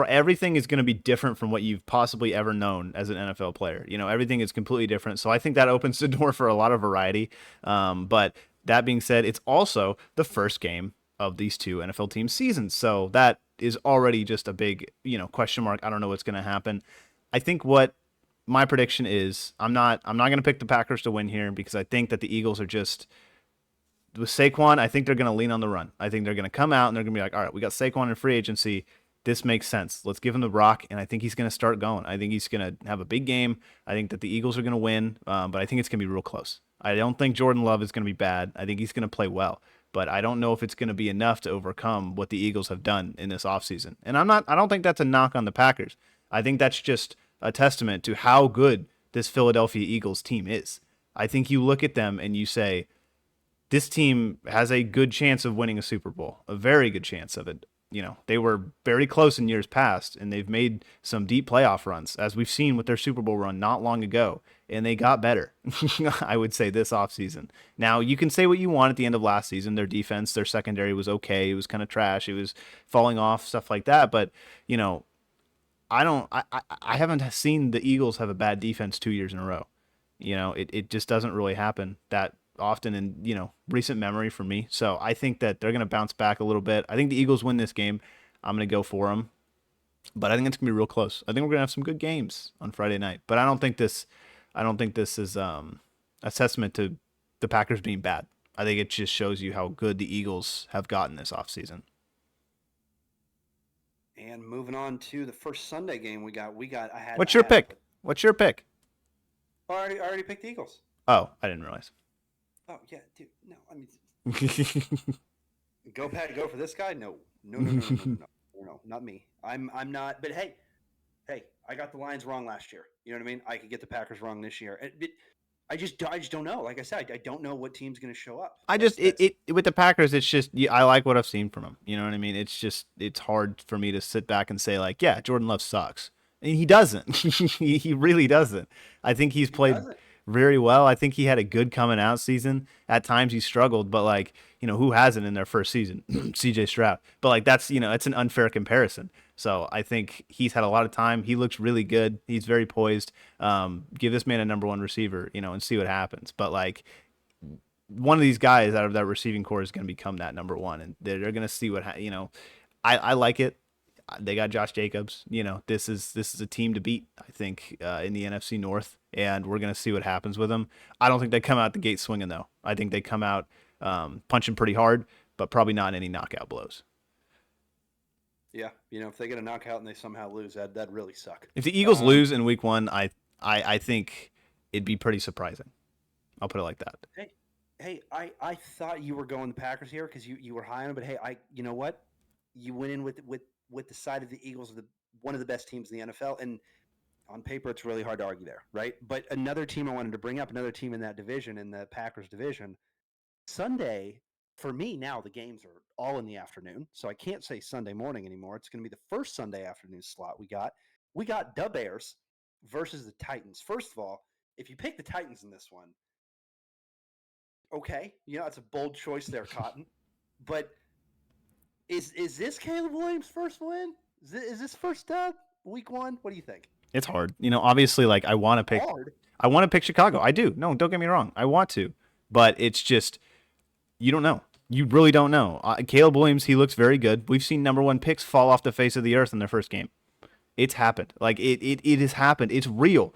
everything is going to be different from what you've possibly ever known as an NFL player. Everything is completely different. So I think that opens the door for a lot of variety. But that being said, it's also the first game of these 2 NFL team seasons. So that is already just a big, question mark. I don't know what's going to happen. I think what my prediction is, I'm not going to pick the Packers to win here because I think that the Eagles are just with Saquon. I think they're going to lean on the run. I think they're going to come out and they're going to be like, all right, we got Saquon in free agency. This makes sense. Let's give him the rock. And I think he's going to start going. I think he's going to have a big game. I think that the Eagles are going to win, but I think it's going to be real close. I don't think Jordan Love is going to be bad. I think he's going to play well. But I don't know if it's going to be enough to overcome what the Eagles have done in this offseason. And I don't think that's a knock on the Packers. I think that's just a testament to how good this Philadelphia Eagles team is. I think you look at them and you say, this team has a good chance of winning a Super Bowl, a very good chance of it. They were very close in years past, and they've made some deep playoff runs, as we've seen with their Super Bowl run not long ago, and they got better, I would say, this offseason. Now, you can say what you want at the end of last season. Their defense, their secondary was okay. It was kind of trash. It was falling off, stuff like that. But, I haven't seen the Eagles have a bad defense 2 years in a row. It just doesn't really happen that often in, recent memory for me. So I think that they're going to bounce back a little bit. I think the Eagles win this game. I'm going to go for them. But I think it's going to be real close. I think we're going to have some good games on Friday night. But I don't think this is a testament to the Packers being bad. I think it just shows you how good the Eagles have gotten this offseason. And moving on to the first Sunday game What's your pick? Oh, I already picked the Eagles. Oh, I didn't realize. Oh yeah, dude. No, I mean, go for this guy? No, not me. I'm not. But hey, I got the Lions wrong last year. You know what I mean? I could get the Packers wrong this year. I just don't know. Like I said, I don't know what team's going to show up. With the Packers, it's just I like what I've seen from them. You know what I mean? It's hard for me to sit back and say like, yeah, Jordan Love sucks. And he doesn't. He really doesn't. I think he's played very well. I think he had a good coming out season. At times he struggled, but like, who hasn't in their first season? CJ Stroud. But like that's, it's an unfair comparison. So I think he's had a lot of time. He looks really good. He's very poised. Give this man a number one receiver, and see what happens. But like one of these guys out of that receiving core is going to become that number one, and they're going to see what, I like it. They got Josh Jacobs. This is a team to beat, I think, in the NFC North, and we're going to see what happens with them. I don't think they come out the gate swinging, though. I think they come out punching pretty hard, but probably not any knockout blows. Yeah, if they get a knockout and they somehow lose, that'd really suck. If the Eagles lose in Week 1, I think it'd be pretty surprising. I'll put it like that. Hey, I thought you were going the Packers here because you were high on them, but hey, you know what? You went in with the side of the Eagles, one of the best teams in the NFL, and on paper, it's really hard to argue there, right? But another team I wanted to bring up, another team in that division, in the Packers division, Sunday, for me now, the games are all in the afternoon, so I can't say Sunday morning anymore. It's going to be the first Sunday afternoon slot we got. We got the Bears versus the Titans. First of all, if you pick the Titans in this one, okay, it's a bold choice there, Cotton, but Is this Caleb Williams' first win? Is this first dub Week 1? What do you think? It's hard. Obviously, like I want to pick Chicago. I do. No, don't get me wrong. I want to, but it's just you don't know. You really don't know. Caleb Williams, he looks very good. We've seen number one picks fall off the face of the earth in their first game. It's happened. Like it has happened. It's real.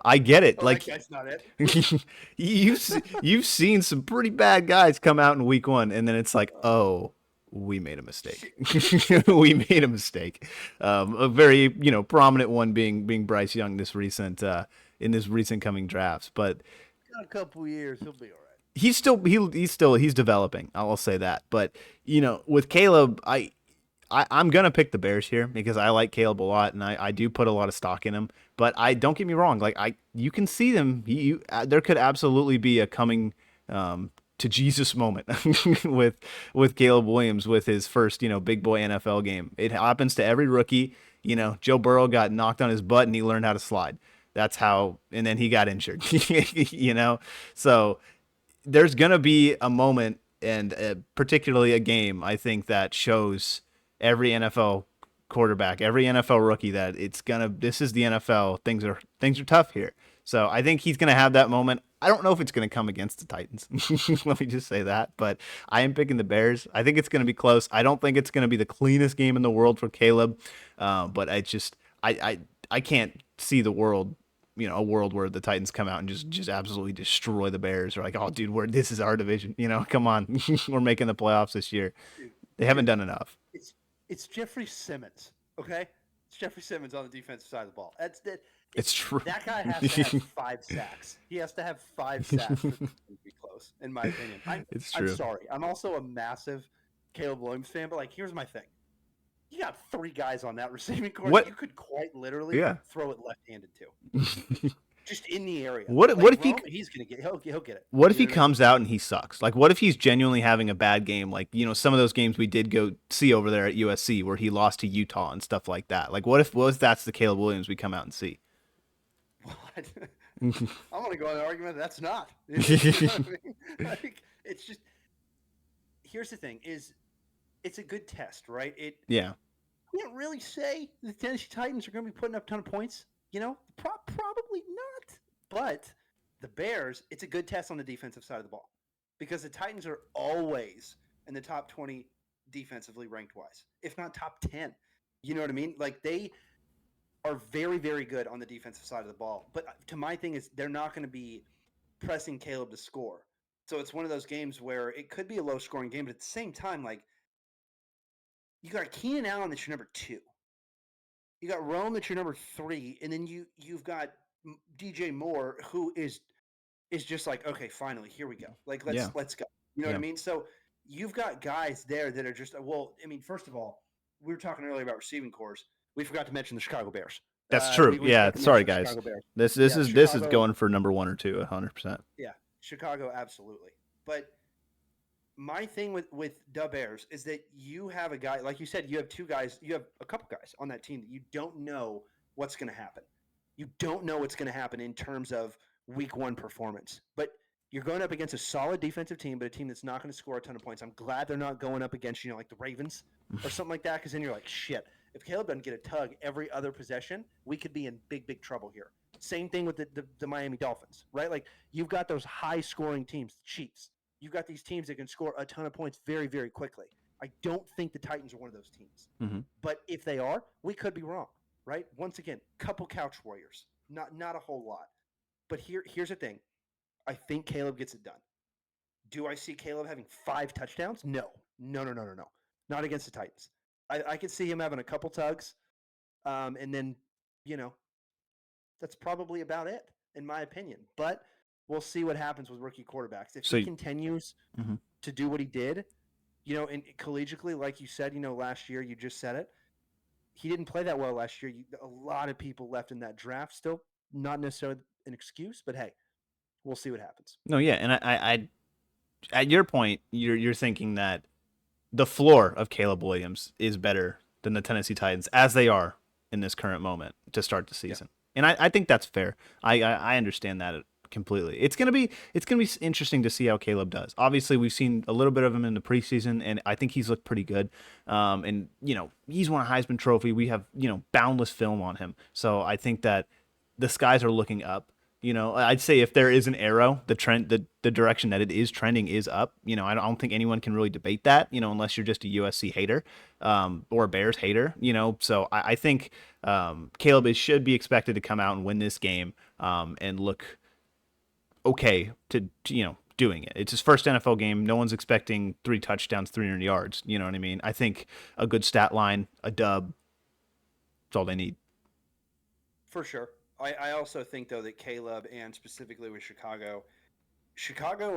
I get it. Well, like that's not it. you've seen some pretty bad guys come out in Week 1, and then it's like, oh. We made a mistake. We made a mistake. A very, prominent one being Bryce Young in this recent coming drafts. But got a couple years, he'll be all right. He's developing. I'll say that. But with Caleb, I'm gonna pick the Bears here because I like Caleb a lot, and I do put a lot of stock in him. But don't get me wrong. Like you can see them. There could absolutely be a coming. To Jesus moment with Caleb Williams with his first, big boy NFL game. It happens to every rookie. Joe Burrow got knocked on his butt and he learned how to slide. That's how, and then he got injured, So there's going to be a moment and particularly a game, I think, that shows every NFL quarterback, every NFL rookie that this is the NFL. Things are tough here. So I think he's going to have that moment. I don't know if it's going to come against the Titans. Let me just say that. But I am picking the Bears. I think it's going to be close. I don't think it's going to be the cleanest game in the world for Caleb. But I can't see the world, a world where the Titans come out and just absolutely destroy the Bears. Or like, oh, dude, this is our division. Come on. We're making the playoffs this year. They haven't done enough. It's Jeffrey Simmons, okay? It's Jeffrey Simmons on the defensive side of the ball. It's true. That guy has to have 5 sacks. He has to have 5 sacks for to be close, in my opinion. It's true. I'm sorry. I'm also a massive Caleb Williams fan, but here's my thing. You got 3 guys on that receiving corps. You could quite literally throw it left-handed too. just in the area. What if Rome, he's gonna get he'll get it. What if he comes out and he sucks? Like, what if he's genuinely having a bad game? Like, some of those games we did go see over there at USC where he lost to Utah and stuff like that. Like, what if that's the Caleb Williams we come out and see? What? I'm gonna go on the argument that's not. You know what I mean? Like, it's just. Here's the thing: it's a good test, right? Yeah. You can't really say the Tennessee Titans are going to be putting up a ton of points. Probably not. But the Bears, it's a good test on the defensive side of the ball because the Titans are always in the top 20 defensively ranked wise, if not top 10. You know what I mean? Like, they are very, very good on the defensive side of the ball. But to my thing is they're not going to be pressing Caleb to score. So it's one of those games where it could be a low scoring game, but at the same time, like, you got Keenan Allen that's your number 2. You got Rome that's your number 3, and then you've got DJ Moore, who is just like, okay, finally, here we go. Like, let's go. You know what I mean? So you've got guys there that are just, well, I mean, first of all, we were talking earlier about receiving cores. We forgot to mention the Chicago Bears. That's true. Sorry, guys. This is going for number 1 or 2, 100%. Yeah, Chicago, absolutely. But my thing with the Bears is that you have a guy, like you said, you have a couple guys on that team that you don't know what's going to happen. You don't know what's going to happen in terms of week 1 performance. But you're going up against a solid defensive team, but a team that's not going to score a ton of points. I'm glad they're not going up against, like the Ravens or something like that, because then you're like, shit, if Caleb doesn't get a tug every other possession, we could be in big, big trouble here. Same thing with the Miami Dolphins, right? Like, you've got those high-scoring teams, the Chiefs. You've got these teams that can score a ton of points very, very quickly. I don't think the Titans are one of those teams. Mm-hmm. But if they are, we could be wrong, right? Once again, couple couch warriors, not a whole lot. But here's the thing. I think Caleb gets it done. Do I see Caleb having 5 touchdowns? No. Not against the Titans. I could see him having a couple tugs, and then, that's probably about it, in my opinion. But we'll see what happens with rookie quarterbacks. If he continues to do what he did, and collegiately, like you said, last year, you just said it, he didn't play that well last year. A lot of people left in that draft. Still not necessarily an excuse, but hey, we'll see what happens. No, yeah, and I at your point, you're thinking that the floor of Caleb Williams is better than the Tennessee Titans as they are in this current moment to start the season. Yeah. And I think that's fair. I understand that completely. It's gonna be interesting to see how Caleb does. Obviously, we've seen a little bit of him in the preseason, and I think he's looked pretty good. And he's won a Heisman Trophy. We have boundless film on him, so I think that the skies are looking up. I'd say if there is an arrow, the trend, the direction that it is trending is up. I don't think anyone can really debate that. Unless you're just a USC hater, or a Bears hater. So I think Caleb should be expected to come out and win this game, and look okay to doing it. It's his first NFL game. No one's expecting 3 touchdowns, 300 yards. You know what I mean? I think a good stat line, a dub, that's all they need. For sure. I also think, though, that Caleb, and specifically with Chicago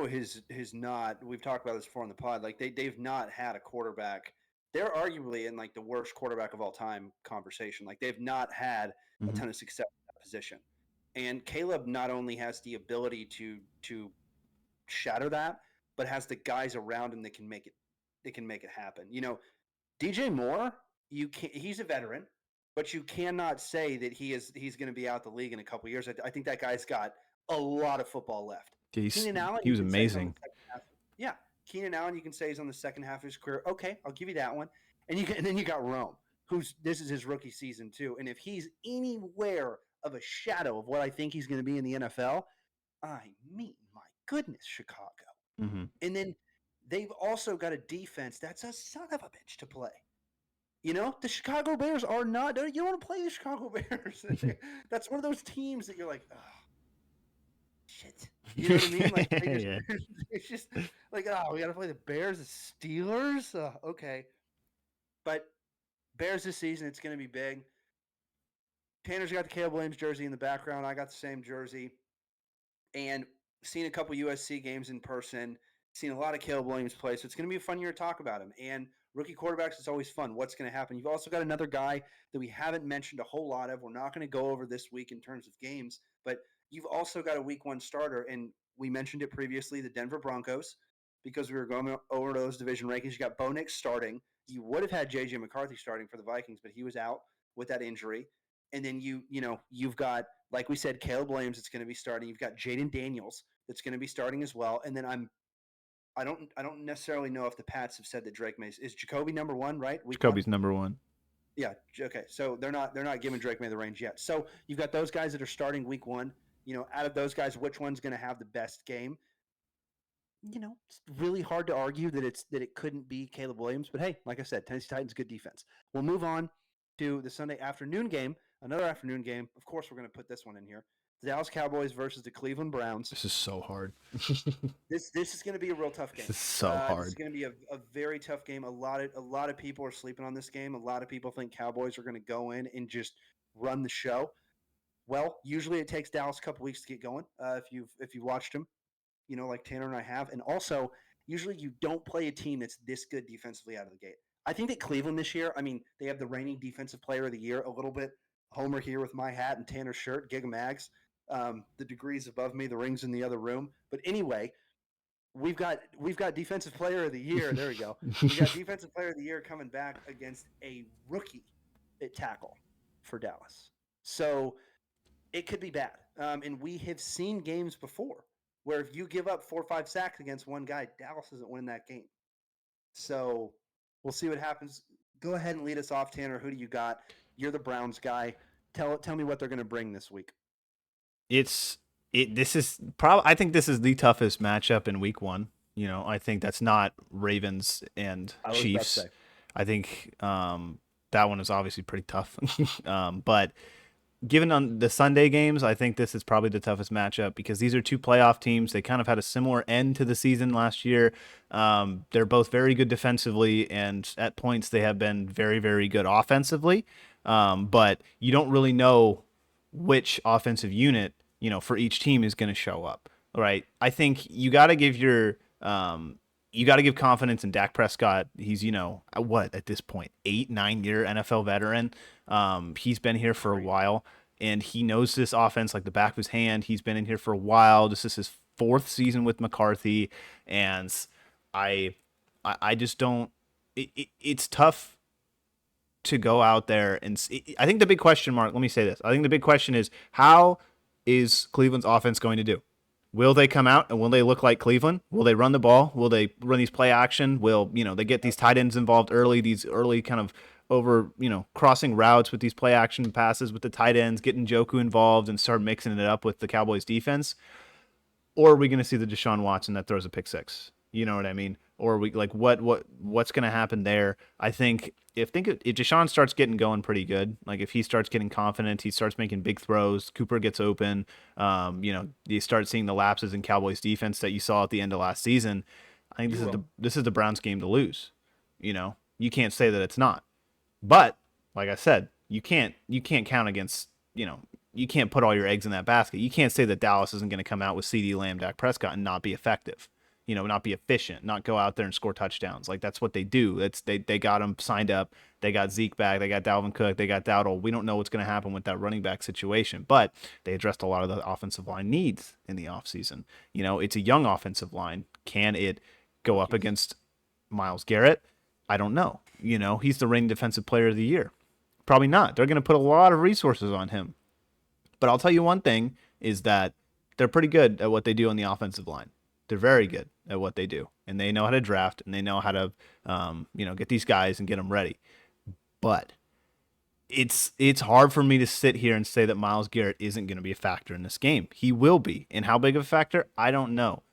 has not, we've talked about this before on the pod, like they've not had a quarterback. They're arguably in like the worst quarterback of all time conversation. Like, they've not had a ton of success in that position. And Caleb not only has the ability to shatter that, but has the guys around him that can make it happen. DJ Moore, he's a veteran, but you cannot say that he's going to be out the league in a couple of years. I think that guy's got a lot of football left. Keenan Allen, he was amazing. Yeah, Keenan Allen, you can say he's on the second half of his career. Okay, I'll give you that one. And then you got Rome, this is his rookie season too. And if he's anywhere of a shadow of what I think he's going to be in the NFL, my goodness, Chicago. Mm-hmm. And then they've also got a defense that's a son of a bitch to play. The Chicago Bears are not. You don't want to play the Chicago Bears. That's one of those teams that you're like, oh, shit. You know what I mean? Like, it's just like, oh, we got to play the Bears, the Steelers. Okay, but Bears this season, it's going to be big. Tanner's got the Caleb Williams jersey in the background. I got the same jersey, and seen a couple USC games in person. Seen a lot of Caleb Williams play, so it's going to be a fun year to talk about him. And rookie quarterbacks is always fun. What's going to happen? You've also got another guy that we haven't mentioned a whole lot of. We're not going to go over this week in terms of games, but you've also got a week 1 starter, and we mentioned it previously, the Denver Broncos, because we were going over those division rankings. You got Bo Nix starting. You would have had JJ McCarthy starting for the Vikings, but he was out with that injury. And then you've got, like we said, Caleb Williams that's going to be starting. You've got Jaden Daniels that's going to be starting as well. And then I don't necessarily know if the Pats have said that Drake May is Jacoby number 1, right? Jacoby's number 1. Yeah. Okay. So they're not giving Drake May the range yet. So you've got those guys that are starting week 1. Out of those guys, which one's going to have the best game? It's really hard to argue that it couldn't be Caleb Williams. But hey, like I said, Tennessee Titans, good defense. We'll move on to the Sunday afternoon game, another afternoon game. Of course, we're going to put this one in here. The Dallas Cowboys versus the Cleveland Browns. This is so hard. This is going to be a real tough game. This is so hard. This is going to be a very tough game. A lot of people are sleeping on this game. A lot of people think Cowboys are going to go in and just run the show. Well, usually it takes Dallas a couple weeks to get going. If you've watched them, like Tanner and I have, and also usually you don't play a team that's this good defensively out of the gate. I think that Cleveland this year, they have the reigning defensive player of the year, a little bit Homer here with my hat and Tanner's shirt, Giga Mags. The degrees above me, the rings in the other room. But anyway, we've got defensive player of the year. There we go. We got defensive player of the year coming back against a rookie at tackle for Dallas. So it could be bad. And we have seen games before where if you give up 4 or 5 sacks against one guy, Dallas doesn't win that game. So we'll see what happens. Go ahead and lead us off, Tanner. Who do you got? You're the Browns guy. Tell me what they're going to bring this week. I think this is the toughest matchup in week 1. I think that's not Ravens and Chiefs. I think that one is obviously pretty tough. But given on the Sunday games, I think this is probably the toughest matchup because these are 2 playoff teams. They kind of had a similar end to the season last year. They're both very good defensively, and at points they have been very, very good offensively. But you don't really know which offensive unit, for each team is going to show up, right? I think you got to give confidence in Dak Prescott. He's, at this point, 8-9 year NFL veteran. He's been here for a while, and he knows this offense like the back of his hand. He's been in here for a while. This is his 4th season with McCarthy, and I just don't. It's tough to go out there and see. I think the big question mark. Let me say this. I think the big question is how is Cleveland's offense going to do? Will they come out and will they look like Cleveland? Will they run the ball? Will they run these play action? Will, they get these tight ends involved early, these early kind of over, crossing routes with these play action passes with the tight ends, getting Njoku involved and start mixing it up with the Cowboys defense? Or are we going to see the Deshaun Watson that throws a pick 6? You know what I mean? Or are we what's going to happen there? I think if Deshaun starts getting going pretty good, like if he starts getting confident, he starts making big throws, Cooper gets open, you start seeing the lapses in Cowboys defense that you saw at the end of last season. I think this is the Browns game to lose. You can't say that it's not. But like I said, you can't count against, you can't put all your eggs in that basket. You can't say that Dallas isn't going to come out with CeeDee Lamb, Dak Prescott and not be effective. Not be efficient, not go out there and score touchdowns. Like that's what they do. They got him signed up. They got Zeke back. They got Dalvin Cook. They got Dowdle. We don't know what's going to happen with that running back situation, but they addressed a lot of the offensive line needs in the offseason. It's a young offensive line. Can it go up against Myles Garrett? I don't know. He's the reigning defensive player of the year. Probably not. They're going to put a lot of resources on him. But I'll tell you one thing is that they're pretty good at what they do on the offensive line. They're very good at what they do, and they know how to draft, and they know how to, get these guys and get them ready. But it's hard for me to sit here and say that Myles Garrett isn't going to be a factor in this game. He will be, and how big of a factor? I don't know.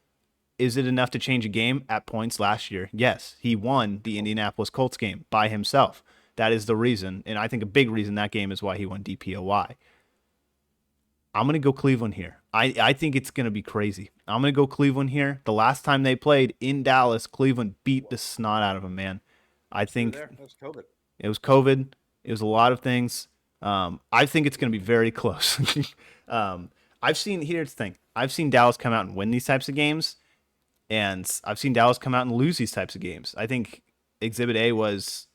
Is it enough to change a game at points last year? Yes, he won the Indianapolis Colts game by himself. That is the reason, and I think a big reason that game is why he won DPOY. I'm going to go Cleveland here. I think it's going to be crazy. I'm going to go Cleveland here. The last time they played in Dallas, Cleveland beat the snot out of them, man. I think it was COVID. It was COVID. It was a lot of things. I think it's going to be very close. Here's the thing. I've seen Dallas come out and win these types of games, and I've seen Dallas come out and lose these types of games. I think Exhibit A was,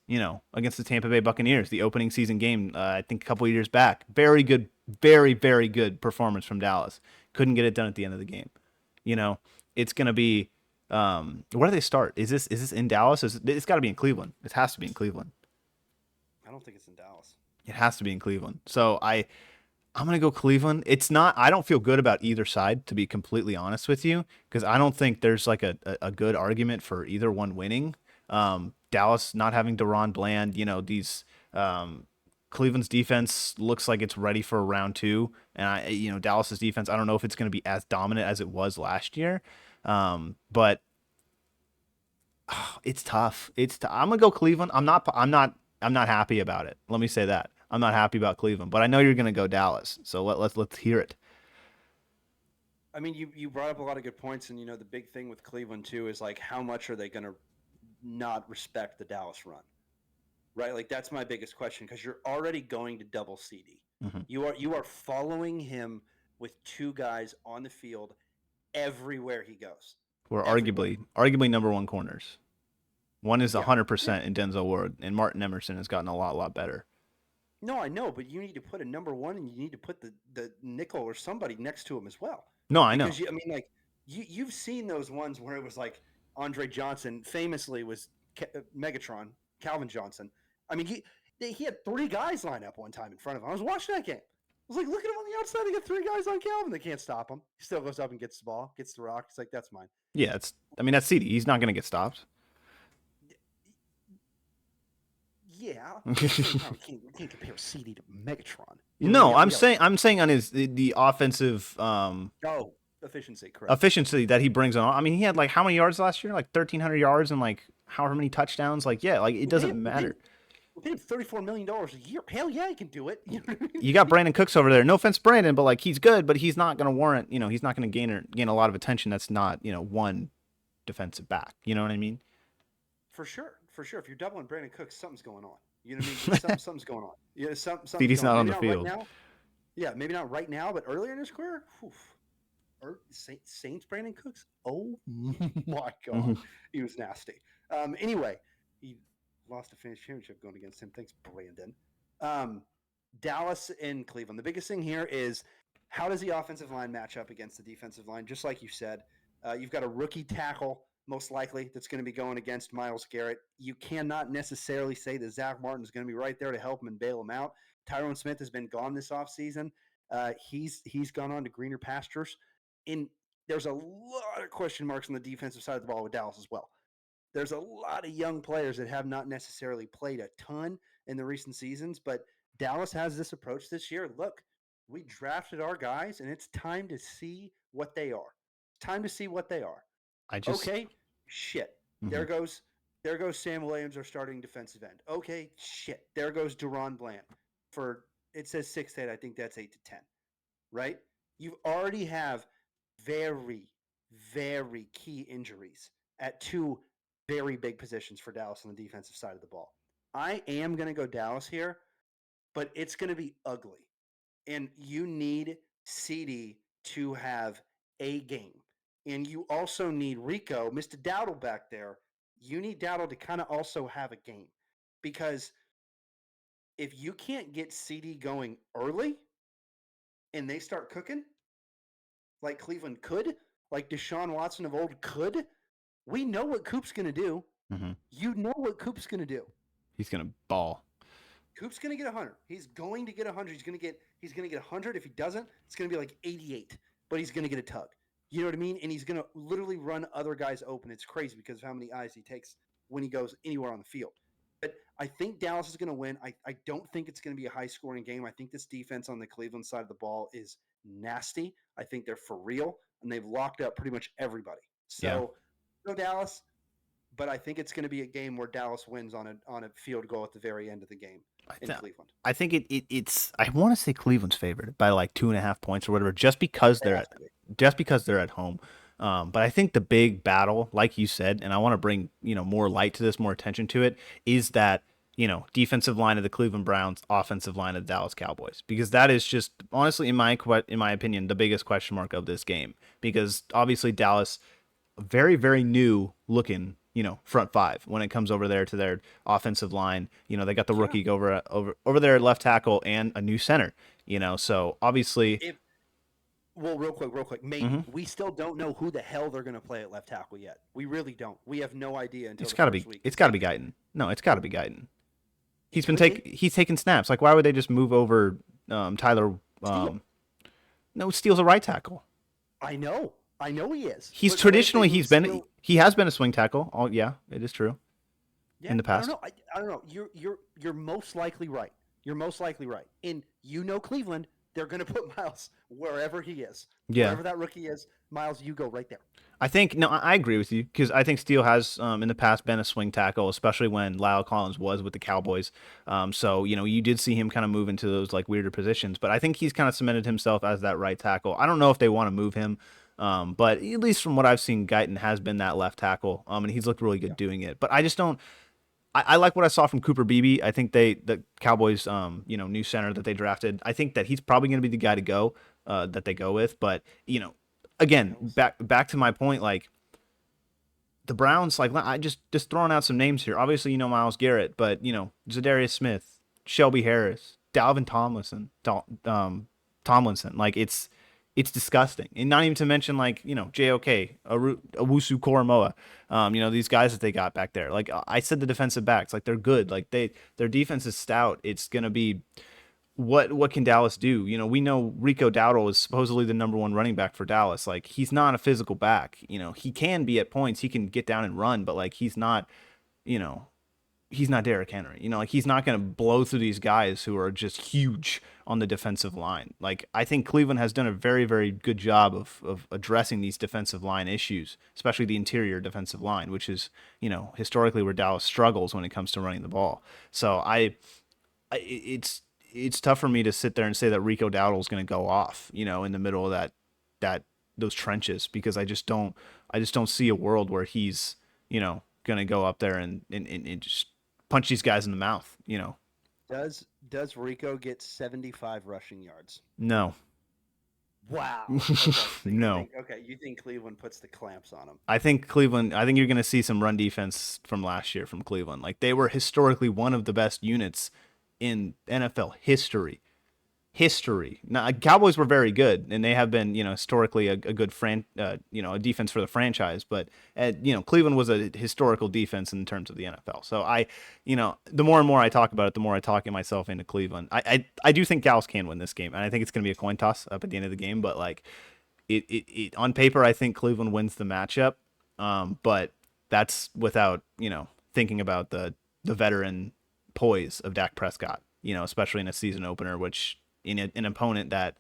against the Tampa Bay Buccaneers, the opening season game, I think a couple of years back. Very good, very, very good performance from Dallas. Couldn't get it done at the end of the game. It's going to be, where do they start? Is this in Dallas? It's got to be in Cleveland. It has to be in Cleveland. I don't think it's in Dallas. It has to be in Cleveland. So I'm going to go Cleveland. I don't feel good about either side, to be completely honest with you, because I don't think there's like a good argument for either one winning. Dallas not having Deron Bland, these Cleveland's defense looks like it's ready for round 2, and Dallas's defense, I don't know if it's going to be as dominant as it was last year, but it's tough. I'm gonna go Cleveland. I'm not happy about it. Let me say that I'm not happy about Cleveland, but I know you're gonna go Dallas, so let's hear it. I mean, you brought up a lot of good points, and the big thing with Cleveland too is like how much are they going to not respect the Dallas run, right? Like that's my biggest question, because you're already going to double CD. Mm-hmm. You are following him with 2 guys on the field everywhere he goes. Who are arguably number 1 corners. One is 100% in Denzel Ward, and Martin Emerson has gotten a lot better. No, I know, but you need to put a number 1, and you need to put the nickel or somebody next to him as well. No, I know. Because you've seen those ones where it was like Andre Johnson famously was Megatron, Calvin Johnson. I mean, he had 3 guys line up one time in front of him. I was watching that game. I was like, look at him on the outside. They got 3 guys on Calvin. They can't stop him. He still goes up and gets the ball, gets the rock. It's like, that's mine. Yeah, that's CD. He's not going to get stopped. Yeah, we can't compare CD to Megatron. No, I'm saying on the offensive efficiency, correct? Efficiency that he brings on. I mean, he had like how many yards last year? Like 1,300 yards and like however many touchdowns. Like it doesn't matter. We paid him $34 million a year. Hell yeah, he can do it. You know what I mean? You got Brandon Cooks over there. No offense, Brandon, but like he's good, but he's not going to warrant. He's not going to gain a lot of attention. That's not one defensive back. You know what I mean? For sure. If you're doubling Brandon Cooks, something's going on. You know what I mean? Something's going on. Yeah, something's CD's not on the field. Right now. Yeah, maybe not right now, but earlier in his career, Saints Brandon Cooks. Oh my God, he was nasty. Anyway, he lost a fantasy championship going against him. Thanks, Brandon. Dallas and Cleveland. The biggest thing here is how does the offensive line match up against the defensive line? Just like you said, you've got a rookie tackle, most likely, that's going to be going against Myles Garrett. You cannot necessarily say that Zach Martin is going to be right there to help him and bail him out. Tyrone Smith has been gone this offseason. He's gone on to greener pastures. And there's a lot of question marks on the defensive side of the ball with Dallas as well. There's a lot of young players that have not necessarily played a ton in the recent seasons, but Dallas has this approach this year. Look, we drafted our guys, and it's time to see what they are. Time to see what they are. Okay, shit. Mm-hmm. There goes Sam Williams, our starting defensive end. Okay, shit. There goes Deron Bland. It says 6 to 8. I think that's 8 to 10. Right? You already have very, very key injuries at 2 very big positions for Dallas on the defensive side of the ball. I am going to go Dallas here, but it's going to be ugly. And you need CD to have a game. And you also need Rico, Mr. Dowdle back there. You need Dowdle to kind of also have a game. Because if you can't get CD going early and they start cooking, like Cleveland could, like Deshaun Watson of old could, we know what Coop's going to do. Mm-hmm. You know what Coop's going to do. He's going to ball. Coop's going to get 100. He's going to get 100. He's going to get 100. If he doesn't, it's going to be like 88. But he's going to get a tug. You know what I mean? And he's going to literally run other guys open. It's crazy because of how many eyes he takes when he goes anywhere on the field. But I think Dallas is going to win. I don't think it's going to be a high-scoring game. I think this defense on the Cleveland side of the ball is nasty. I think they're for real, and they've locked up pretty much everybody. So, go Dallas, but I think it's going to be a game where Dallas wins on a field goal at the very end of the game in Cleveland. I think it's I want to say Cleveland's favored by like 2.5 points or whatever, just because they're at home. But I think the big battle, like you said, and I want to bring more light to this, more attention to it, is that defensive line of the Cleveland Browns, offensive line of the Dallas Cowboys, because that is just honestly, in my opinion, the biggest question mark of this game. Because obviously Dallas, very, very new looking front five when it comes over there to their offensive line. They got the rookie over there at left tackle and a new center. So obviously, Well, real quick, maybe Mhm. we still don't know who the hell they're going to play at left tackle yet. We really don't. We have no idea until it's the got to first be week. it's got to be Guyton. No, it's got to be Guyton. It could be. He's taking snaps. Like, why would they just move over Tyler? Steele. No, Steele's a right tackle. I know he is. He's But what if they traditionally move Steele? he has been a swing tackle. Oh yeah, it is true. Yeah, in the past. I don't know. You're most likely right. You're most likely right. And Cleveland, they're going to put Miles wherever he is. Yeah. Wherever that rookie is, Miles, you go right there. I agree with you because I think Steele has in the past been a swing tackle, especially when Lyle Collins was with the Cowboys. So you did see him kind of move into those like weirder positions, but I think he's kind of cemented himself as that right tackle. I don't know if they want to move him, but at least from what I've seen, Guyton has been that left tackle, and he's looked really good doing it. But I just don't. I like what I saw from Cooper Beebe. I think the Cowboys, new center that they drafted. I think that he's probably going to be the guy to go that they go with. But again, back to my point, like the Browns, like I just throwing out some names here. Obviously, Myles Garrett, but Zadarius Smith, Shelby Harris, Dalvin Tomlinson. Like it's disgusting, and not even to mention like JOK, Owusu Koromoa, these guys that they got back there. Like I said, the defensive backs, like they're good. Like their defense is stout. It's gonna be what can Dallas do? We know Rico Dowdle is supposedly the number one running back for Dallas. Like he's not a physical back. He can be at points. He can get down and run, but like he's not. He's not Derrick Henry. Like he's not going to blow through these guys who are just huge on the defensive line. Like I think Cleveland has done a very, very good job of addressing these defensive line issues, especially the interior defensive line, which is, historically where Dallas struggles when it comes to running the ball. So it's tough for me to sit there and say that Rico Dowdle is going to go off, in the middle of those trenches, because I just don't see a world where he's, going to go up there and just punch these guys in the mouth, Does Rico get 75 rushing yards? No. Wow. Okay. No. You think Cleveland puts the clamps on him? I think you're going to see some run defense from last year from Cleveland. Like they were historically one of the best units in NFL history. Now, Cowboys were very good, and they have been, historically a good a defense for the franchise. But Cleveland was a historical defense in terms of the NFL. So the more and more I talk about it, the more I talk myself into Cleveland. I do think Dallas can win this game, and I think it's going to be a coin toss up at the end of the game. But like it on paper, I think Cleveland wins the matchup. But that's without thinking about the veteran poise of Dak Prescott. Especially in a season opener, which in an opponent that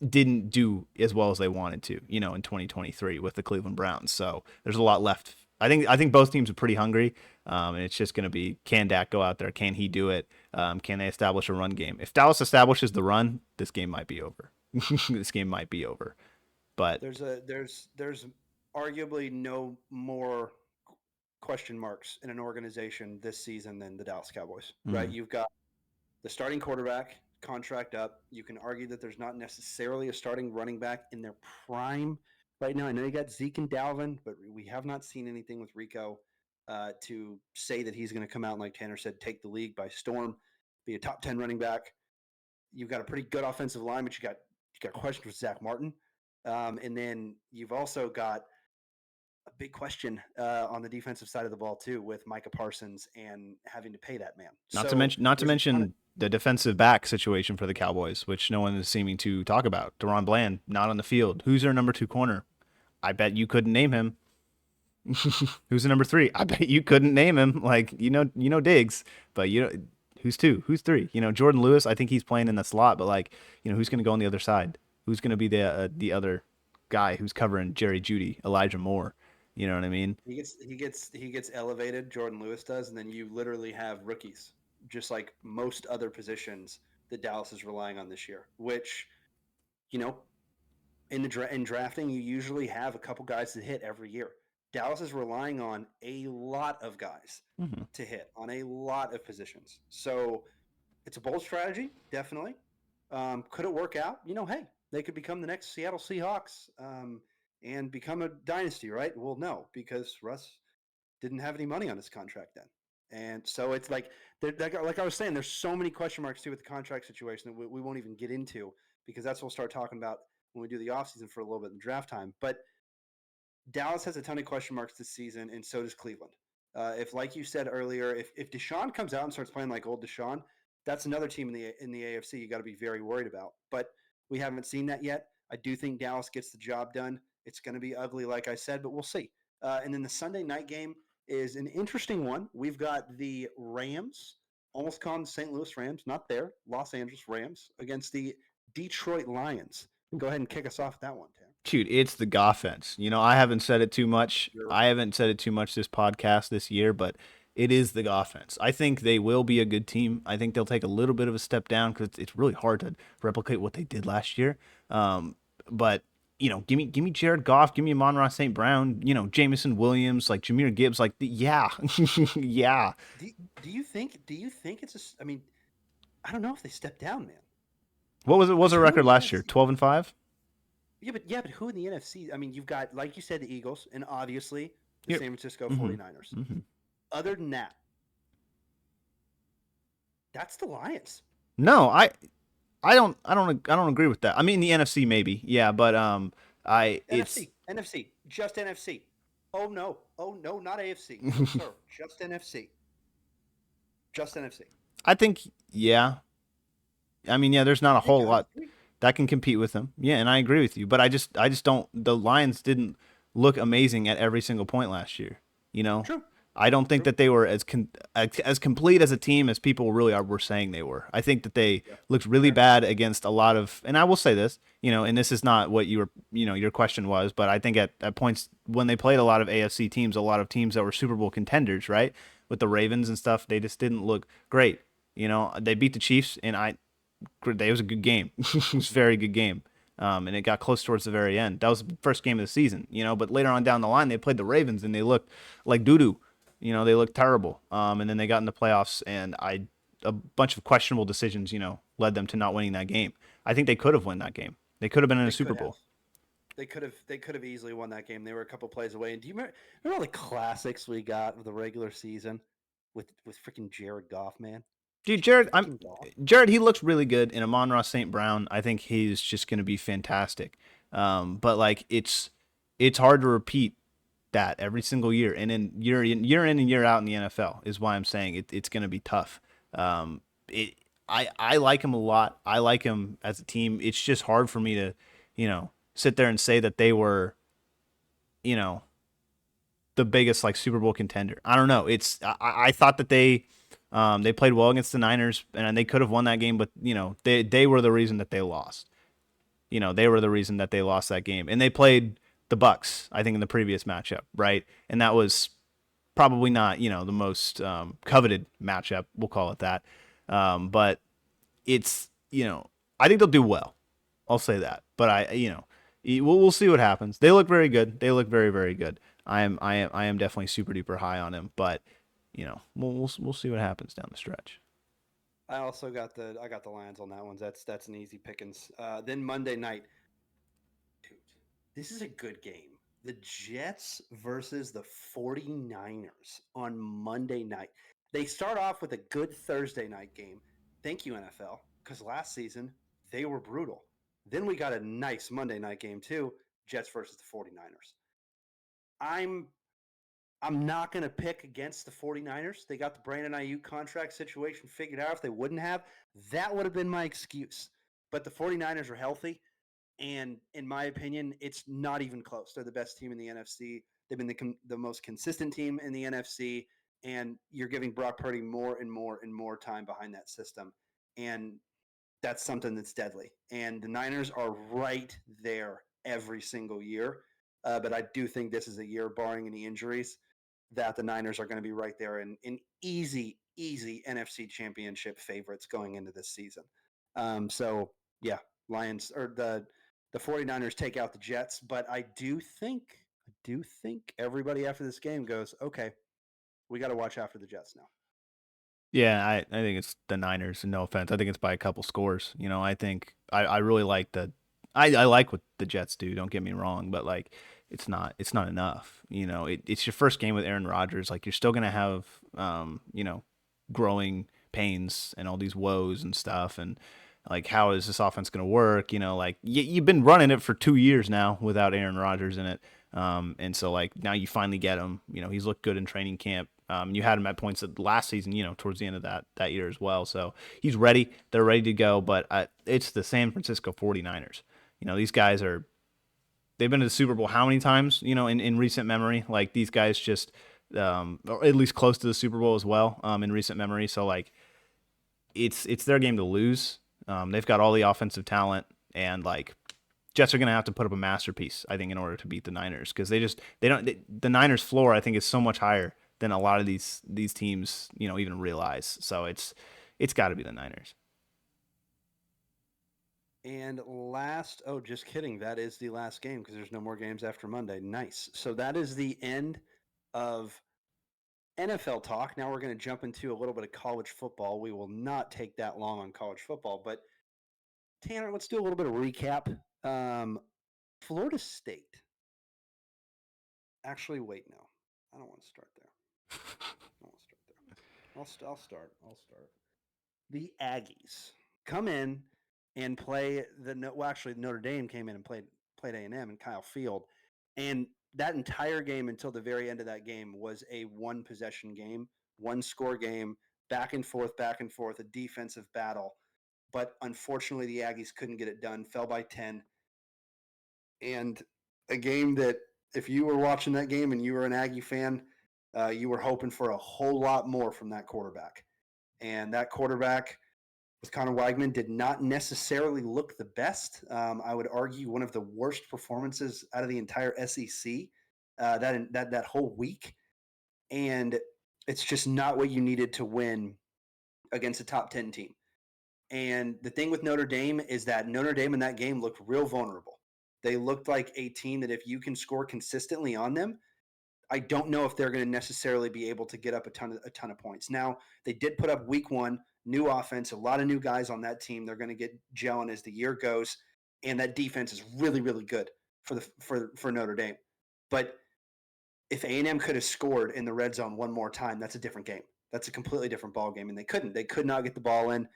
didn't do as well as they wanted to, in 2023 with the Cleveland Browns. So there's a lot left. I think both teams are pretty hungry, and it's just going to be, can Dak go out there? Can he do it? Can they establish a run game? If Dallas establishes the run, this game might be over. This game might be over. But there's arguably no more question marks in an organization this season than the Dallas Cowboys, right? You've got the starting quarterback contract up. You can argue that there's not necessarily a starting running back in their prime right now. I know you got Zeke and Dalvin, but we have not seen anything with Rico to say that he's going to come out and, like Tanner said, take the league by storm, be a top 10 running back. You've got a pretty good offensive line, but you got questions with Zach Martin. And then you've also got a big question on the defensive side of the ball too, with Micah Parsons and having to pay that man. Not to mention the defensive back situation for the Cowboys, which no one is seeming to talk about. Deron Bland not on the field. Who's their number 2 corner? I bet you couldn't name him. Who's the number 3? I bet you couldn't name him. Like Diggs, but who's 2? Who's 3? Jordan Lewis. I think he's playing in the slot, but like who's going to go on the other side? Who's going to be the other guy who's covering Jerry Jeudy, Elijah Moore? You know what I mean? He gets elevated. Jordan Lewis does, and then you literally have rookies, just like most other positions that Dallas is relying on this year. Which, in drafting, you usually have a couple guys that hit every year. Dallas is relying on a lot of guys to hit on a lot of positions. So it's a bold strategy, definitely. Could it work out? Hey, they could become the next Seattle Seahawks. and become a dynasty, right? Well, no, because Russ didn't have any money on his contract then. And so it's like I was saying, there's so many question marks too with the contract situation that we won't even get into, because that's what we'll start talking about when we do the offseason for a little bit in draft time. But Dallas has a ton of question marks this season, and so does Cleveland. If, like you said earlier, if Deshaun comes out and starts playing like old Deshaun, that's another team in the AFC you got to be very worried about. But we haven't seen that yet. I do think Dallas gets the job done. It's going to be ugly, like I said, but we'll see. And then the Sunday night game is an interesting one. We've got the Rams, almost calling the St. Louis Rams, not there, Los Angeles Rams, against the Detroit Lions. Go ahead and kick us off that one, Tim. Dude, it's the offense. You know, I haven't said it too much. Sure. I haven't said it too much this podcast this year, but it is the offense. I think they will be a good team. I think they'll take a little bit of a step down because it's really hard to replicate what they did last year. But you know, give me Jared Goff, give me Amon-Ra St. Brown, you know, Jamison Williams, like Jahmyr Gibbs, like yeah, yeah. Do you think it's a? I mean, I don't know if they stepped down, man. What was it? What was their Who in record the last year? NFC? 12-5. Yeah, but who in the NFC? I mean, you've got, like you said, the Eagles, and obviously the Yep. San Francisco Mhm. 49ers. Mm-hmm. Other than that, that's the Lions. No, I don't agree with that. I mean, the NFC maybe, yeah, but NFC, just NFC. Oh no, not AFC, no, sir, just NFC, just NFC. I think yeah. I mean, yeah, there's not a I think whole lot that can compete with them. Yeah, and I agree with you, but I just don't. The Lions didn't look amazing at every single point last year. You know, True. I don't think that they were as complete as a team as people really were saying they were. I think that they looked really bad against a lot of, and I will say this, you know, and this is not what you were, you know, your question was, but I think at points when they played a lot of AFC teams, a lot of teams that were Super Bowl contenders, right, with the Ravens and stuff, they just didn't look great. You know, they beat the Chiefs, and it was a good game. It was a very good game. And it got close towards the very end. That was the first game of the season, you know, but later on down the line, they played the Ravens and they looked like doo-doo. You know, they looked terrible. And then they got in the playoffs, and a bunch of questionable decisions, you know, led them to not winning that game. I think they could have won that game. They could have been in a Super Bowl. They could have easily won that game. They were a couple plays away. And do you remember all the classics we got of the regular season with freaking Jared Goff, man? Dude, Jared, he looks really good. And Amon-Ra St. Brown, I think he's just going to be fantastic. But like it's hard to repeat that every single year, and then year in and year out in the NFL is why I'm saying it's going to be tough. I like him a lot. I like him as a team. It's just hard for me to, you know, sit there and say that they were, you know, the biggest like Super Bowl contender. I don't know. I thought that they played well against the Niners, and they could have won that game, but you know, they were the reason that they lost. You know, they were the reason that they lost that game, and they played the Bucks, I think, in the previous matchup, right? And that was probably not, you know, the most coveted matchup, we'll call it that. But it's, you know, I think they'll do well. I'll say that. But we'll see what happens. They look very good. They look very, very good. I am definitely super duper high on him, but you know, we'll see what happens down the stretch. I also got the Lions on that one. That's an easy pickings. Then Monday night. Dude, this is a good game. The Jets versus the 49ers on Monday night. They start off with a good Thursday night game. Thank you, NFL, because last season they were brutal. Then we got a nice Monday night game too, Jets versus the 49ers. I'm not going to pick against the 49ers. They got the Brandon Ayuk contract situation figured out. If they wouldn't have, that would have been my excuse. But the 49ers are healthy. And in my opinion, it's not even close. They're the best team in the NFC. They've been the most consistent team in the NFC. And you're giving Brock Purdy more and more and more time behind that system. And that's something that's deadly. And the Niners are right there every single year. But I do think this is a year, barring any injuries, that the Niners are going to be right there in easy NFC championship favorites going into this season. So, yeah, Lions or the 49ers take out the Jets. But I do think everybody after this game goes, okay, we got to watch out for the Jets now. Yeah, I think it's the Niners, and no offense. I think it's by a couple scores. You know, I think I really like I like what the Jets do, don't get me wrong, but like it's not enough. It's your first game with Aaron Rodgers. Like, you're still gonna have growing pains and all these woes and stuff, and like, how is this offense gonna work? Like, you've been running it for 2 years now without Aaron Rodgers in it, and so, like, now you finally get him. He's looked good in training camp. You had him at points of last season, towards the end of that year as well. So he's ready. They're ready to go. But it's the San Francisco 49ers. These guys they've been to the Super Bowl how many times, in recent memory? Like, these guys just, or at least close to the Super Bowl as well, in recent memory. So, like, it's their game to lose. They've got all the offensive talent, and, like, Jets are going to have to put up a masterpiece, I think, in order to beat the Niners, because the Niners floor, I think, is so much higher than a lot of these teams, even realize. So it's got to be the Niners. And just kidding. That is the last game because there's no more games after Monday. Nice. So that is the end of NFL talk. Now we're going to jump into a little bit of college football. We will not take that long on college football, but Tanner, let's do a little bit of recap. Florida State. Actually, wait, no. I don't want to start there. I'll start. The Aggies come in and play Notre Dame came in and played A&M in Kyle Field, and that entire game until the very end of that game was a one possession game, one score game, back and forth, a defensive battle. But unfortunately, the Aggies couldn't get it done, fell by 10. And a game that, if you were watching that game and you were an Aggie fan, you were hoping for a whole lot more from that quarterback. And that quarterback, with Connor Weigman, did not necessarily look the best. I would argue one of the worst performances out of the entire SEC that whole week. And it's just not what you needed to win against a top 10 team. And the thing with Notre Dame is that Notre Dame in that game looked real vulnerable. They looked like a team that if you can score consistently on them, I don't know if they're going to necessarily be able to get up a ton of points. Now, they did put up week one, new offense, a lot of new guys on that team. They're going to get gelling as the year goes, and that defense is really, really good for Notre Dame. But if A&M could have scored in the red zone one more time, that's a different game. That's a completely different ball game, and they couldn't. They could not get the ball in.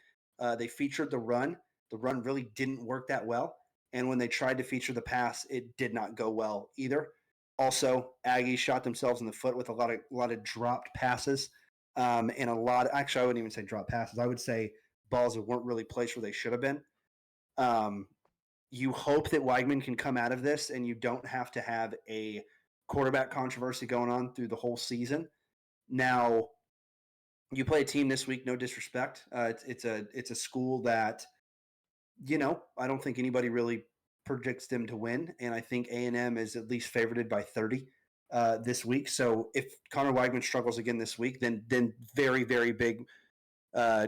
They featured the run. The run really didn't work that well, and when they tried to feature the pass, it did not go well either. Also, Aggies shot themselves in the foot with a lot of dropped passes, and a lot. Actually, I wouldn't even say dropped passes. I would say balls that weren't really placed where they should have been. You hope that Weigman can come out of this, and you don't have to have a quarterback controversy going on through the whole season. Now, you play a team this week. No disrespect. It's a school that, I don't think anybody really predicts them to win, and I think A&M is at least favored by 30 this week. So if Connor Weigman struggles again this week, then very, very big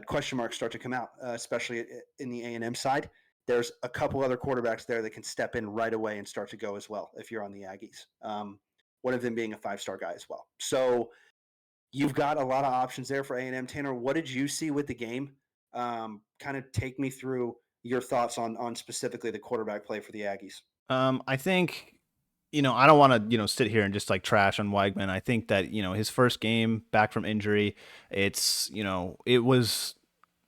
question marks start to come out, especially in the A&M side. There's a couple other quarterbacks there that can step in right away and start to go as well if you're on the Aggies. One of them being a 5-star guy as well. So you've got a lot of options there for A&M. Tanner, what did you see with the game? Kind of take me through your thoughts on specifically the quarterback play for the Aggies. I think, I don't want to, sit here and just like trash on Weigman. I think that, his first game back from injury, it was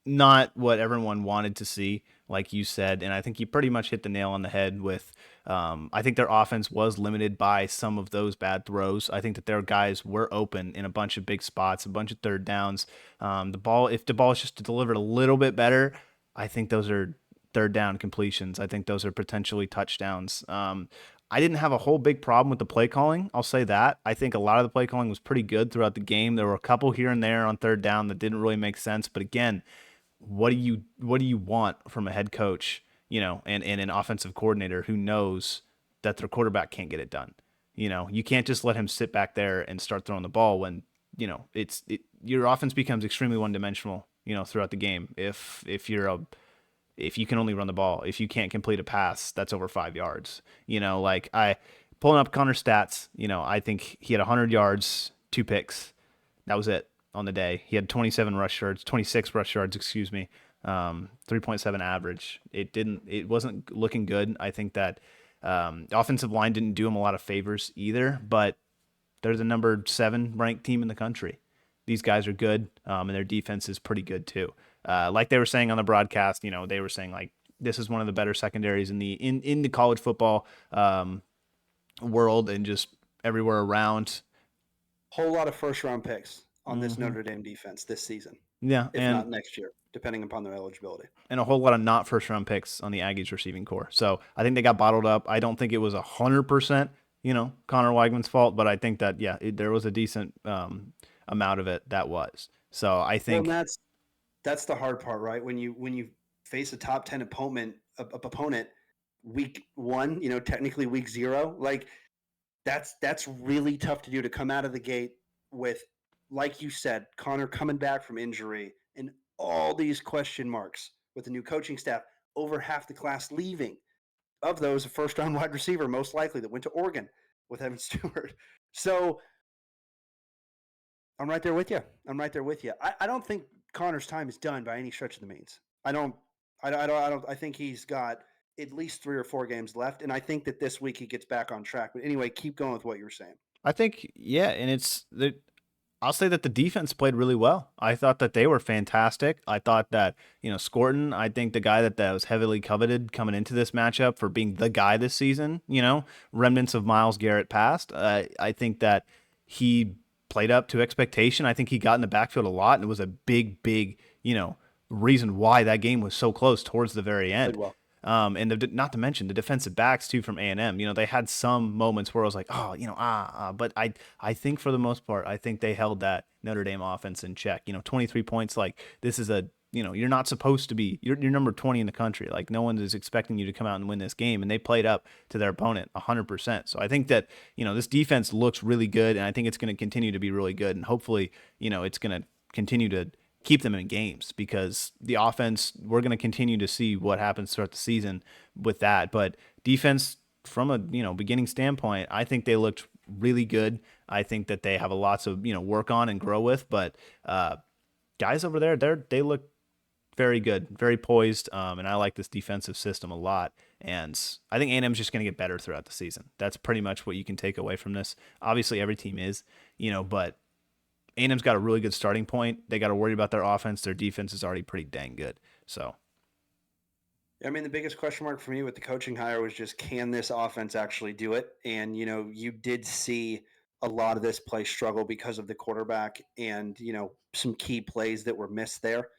not what everyone wanted to see, like you said. And I think you pretty much hit the nail on the head with, I think their offense was limited by some of those bad throws. I think that their guys were open in a bunch of big spots, a bunch of third downs. If the ball is just delivered a little bit better, I think those are third down completions. I think those are potentially touchdowns. I didn't have a whole big problem with the play calling. I'll say that. I think a lot of the play calling was pretty good throughout the game. There were a couple here and there on third down that didn't really make sense. But again, what do you want from a head coach, and an offensive coordinator who knows that their quarterback can't get it done? You can't just let him sit back there and start throwing the ball when, your offense becomes extremely one-dimensional, throughout the game. If you can only run the ball, if you can't complete a pass that's over 5 yards, pulling up Connor's stats, I think he had 100 yards, 2 picks. That was it on the day. He had 26 rush yards, 3.7 average. It wasn't looking good. I think that Offensive line didn't do them a lot of favors either, but they're the number 7 ranked team in the country. These guys are good, and their defense is pretty good too. Like they were saying on the broadcast, they were saying like this is one of the better secondaries in the college football world and just everywhere around. Whole lot of first-round picks on this Notre Dame defense this season. Yeah, if not next year, depending upon their eligibility. And a whole lot of not first-round picks on the Aggies receiving core. So I think they got bottled up. I don't think it was 100%, Connor Weigman's fault, but I think that there was a decent amount of it that was. So I think that's the hard part, right? When you face a top 10 opponent week 1, technically week 0, like that's really tough to do, to come out of the gate with, like you said, Connor coming back from injury and all these question marks with the new coaching staff, over half the class leaving. Of those, a first-round wide receiver, most likely, that went to Oregon with Evan Stewart. So I'm right there with you. I don't think Connor's time is done by any stretch of the means. I think he's got at least 3 or 4 games left, and I think that this week he gets back on track. But anyway, keep going with what you were saying. I think, and I'll say that the defense played really well. I thought that they were fantastic. I thought that, Scorton, I think the guy that was heavily coveted coming into this matchup for being the guy this season, remnants of Myles Garrett past. I think that he played up to expectation. I think he got in the backfield a lot, and it was a big, reason why that game was so close towards the very end. Well. And not to mention the defensive backs too from A&M. They had some moments where I was like, but I think for the most part, I think they held that Notre Dame offense in check. 23 points. Like, this is you're not supposed to be. You're number 20 in the country. Like, no one is expecting you to come out and win this game, and they played up to their opponent 100%. So I think that this defense looks really good, and I think it's going to continue to be really good, and hopefully it's going to continue to keep them in games, because the offense, we're going to continue to see what happens throughout the season with that. But defense, from a beginning standpoint, I think they looked really good. I think that they have a lots of work on and grow with. But guys over there, they look very good, very poised, and I like this defensive system a lot. And I think A&M's just going to get better throughout the season. That's pretty much what you can take away from this. Obviously, every team is, but A&M's got a really good starting point. They got to worry about their offense. Their defense is already pretty dang good. So, I mean, the biggest question mark for me with the coaching hire was just, can this offense actually do it? And, you did see a lot of this play struggle because of the quarterback and, some key plays that were missed there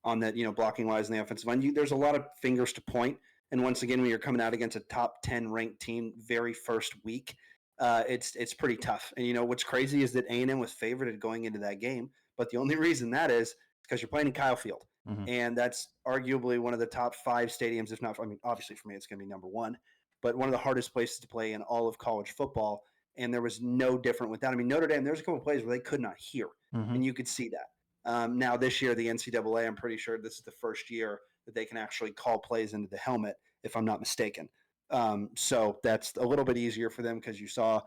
on that, blocking wise in the offensive line. There's a lot of fingers to point. And once again, when you're coming out against a top 10 ranked team very first week, it's pretty tough. And what's crazy is that A&M was favored going into that game, but the only reason that is because you're playing in Kyle Field, and that's arguably one of the top 5 stadiums, if not, obviously for me it's going to be number 1, but one of the hardest places to play in all of college football. And there was no different with that. Notre Dame, there's a couple of plays where they could not hear, and you could see that. Now this year, the NCAA, I'm pretty sure this is the first year that they can actually call plays into the helmet, if I'm not mistaken. So that's a little bit easier for them, because you saw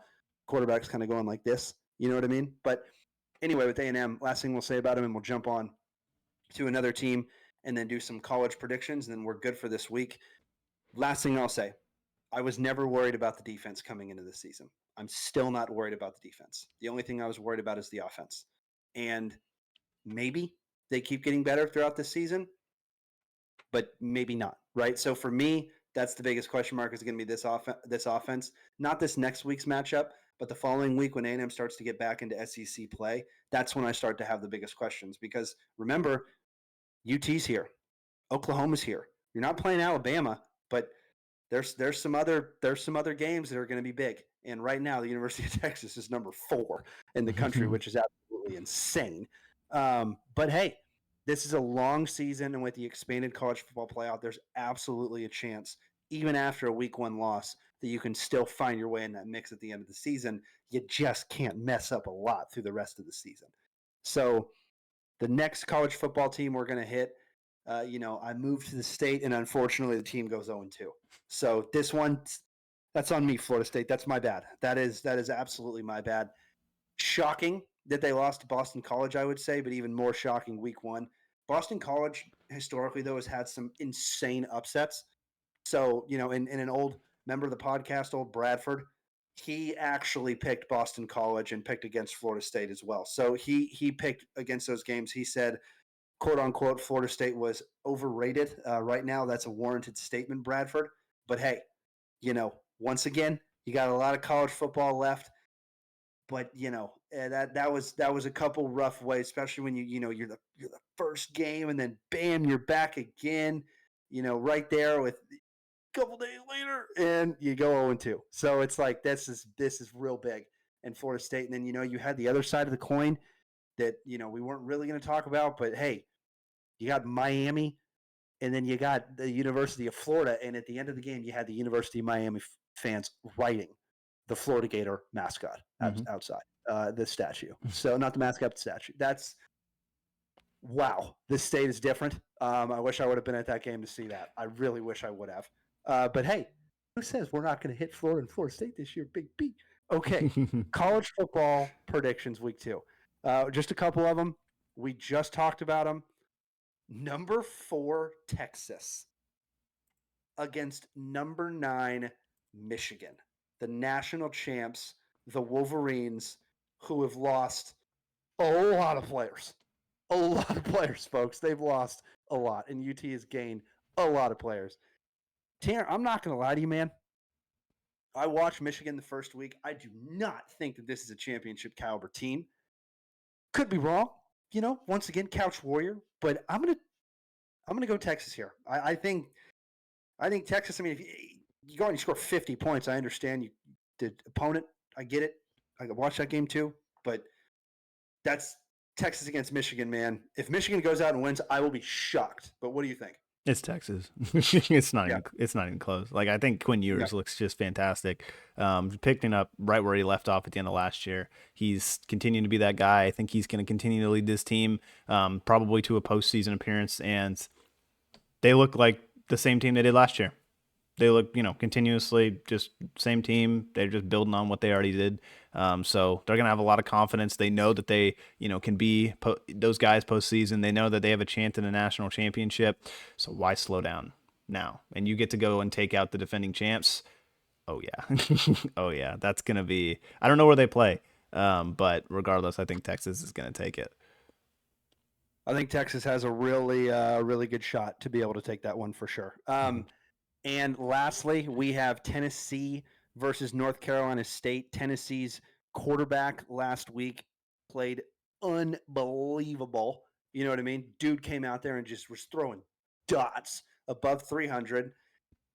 quarterbacks kind of going like this, you know what I mean? But anyway, with A&M, last thing we'll say about them, and we'll jump on to another team and then do some college predictions, and then we're good for this week. Last thing I'll say, I was never worried about the defense coming into this season. I'm still not worried about the defense. The only thing I was worried about is the offense. And maybe they keep getting better throughout the season, but maybe not, right? So for me, that's the biggest question mark, is going to be this offense. Not this next week's matchup, but the following week when A&M starts to get back into SEC play. That's when I start to have the biggest questions, because remember, UT's here, Oklahoma's here. You're not playing Alabama, but there's some other games that are going to be big. And right now, the University of Texas is number 4 in the country, which is absolutely insane. But hey, this is a long season, and with the expanded college football playoff, there's absolutely a chance, even after a week 1 loss, that you can still find your way in that mix at the end of the season. You just can't mess up a lot through the rest of the season. So the next college football team we're going to hit, I moved to the state, and unfortunately the team goes 0-2. So this one, that's on me, Florida State. That's my bad. That is absolutely my bad. Shocking that they lost to Boston College, I would say, but even more shocking week 1. Boston College, historically, though, has had some insane upsets. So, in an old member of the podcast, old Bradford, he actually picked Boston College and picked against Florida State as well. So he picked against those games. He said, quote unquote, Florida State was overrated. Right now, that's a warranted statement, Bradford. But hey, once again, you got a lot of college football left. But that was a couple rough ways, especially when you're the first game and then bam, you're back again. Right there with a couple days later, and you go 0-2. So it's like this is real big in Florida State. And then you had the other side of the coin that we weren't really going to talk about, but hey, you got Miami, and then you got the University of Florida, and at the end of the game, you had the University of Miami fans writing the Florida Gator mascot outside the statue. So not the mascot, the statue. That's wow. This state is different. I wish I would have been at that game to see that. I really wish I would have. But hey, who says we're not going to hit Florida and Florida State this year? Big B. Okay, college football predictions week 2. Just a couple of them. We just talked about them. Number 4, Texas against number 9, Michigan, the national champs, the Wolverines, who have lost a lot of players. A lot of players, folks. They've lost a lot, and UT has gained a lot of players. Tanner, I'm not going to lie to you, man. I watched Michigan the first week. I do not think that this is a championship caliber team. Could be wrong. Once again, couch warrior, but I'm gonna go Texas here. I think Texas. I mean, if you go and you score 50 points, I understand the opponent. I get it. I watched that game too, but that's Texas against Michigan, man. If Michigan goes out and wins, I will be shocked. But what do you think? It's Texas. It's not even close. Like, I think Quinn Ewers looks just fantastic. Picking up right where he left off at the end of last year. He's continuing to be that guy. I think he's going to continue to lead this team, probably to a postseason appearance. And they look like the same team they did last year. They look, continuously just same team. They're just building on what they already did. So they're going to have a lot of confidence. They know that they, can be those guys postseason. They know that they have a chance in a national championship. So why slow down now? And you get to go and take out the defending champs. Oh, yeah. Oh, yeah. That's going to be – I don't know where they play. But regardless, I think Texas is going to take it. I think Texas has a really good shot to be able to take that one for sure. And lastly, we have Tennessee versus North Carolina State. Tennessee's quarterback last week played unbelievable. You know what I mean? Dude came out there and just was throwing dots above 300.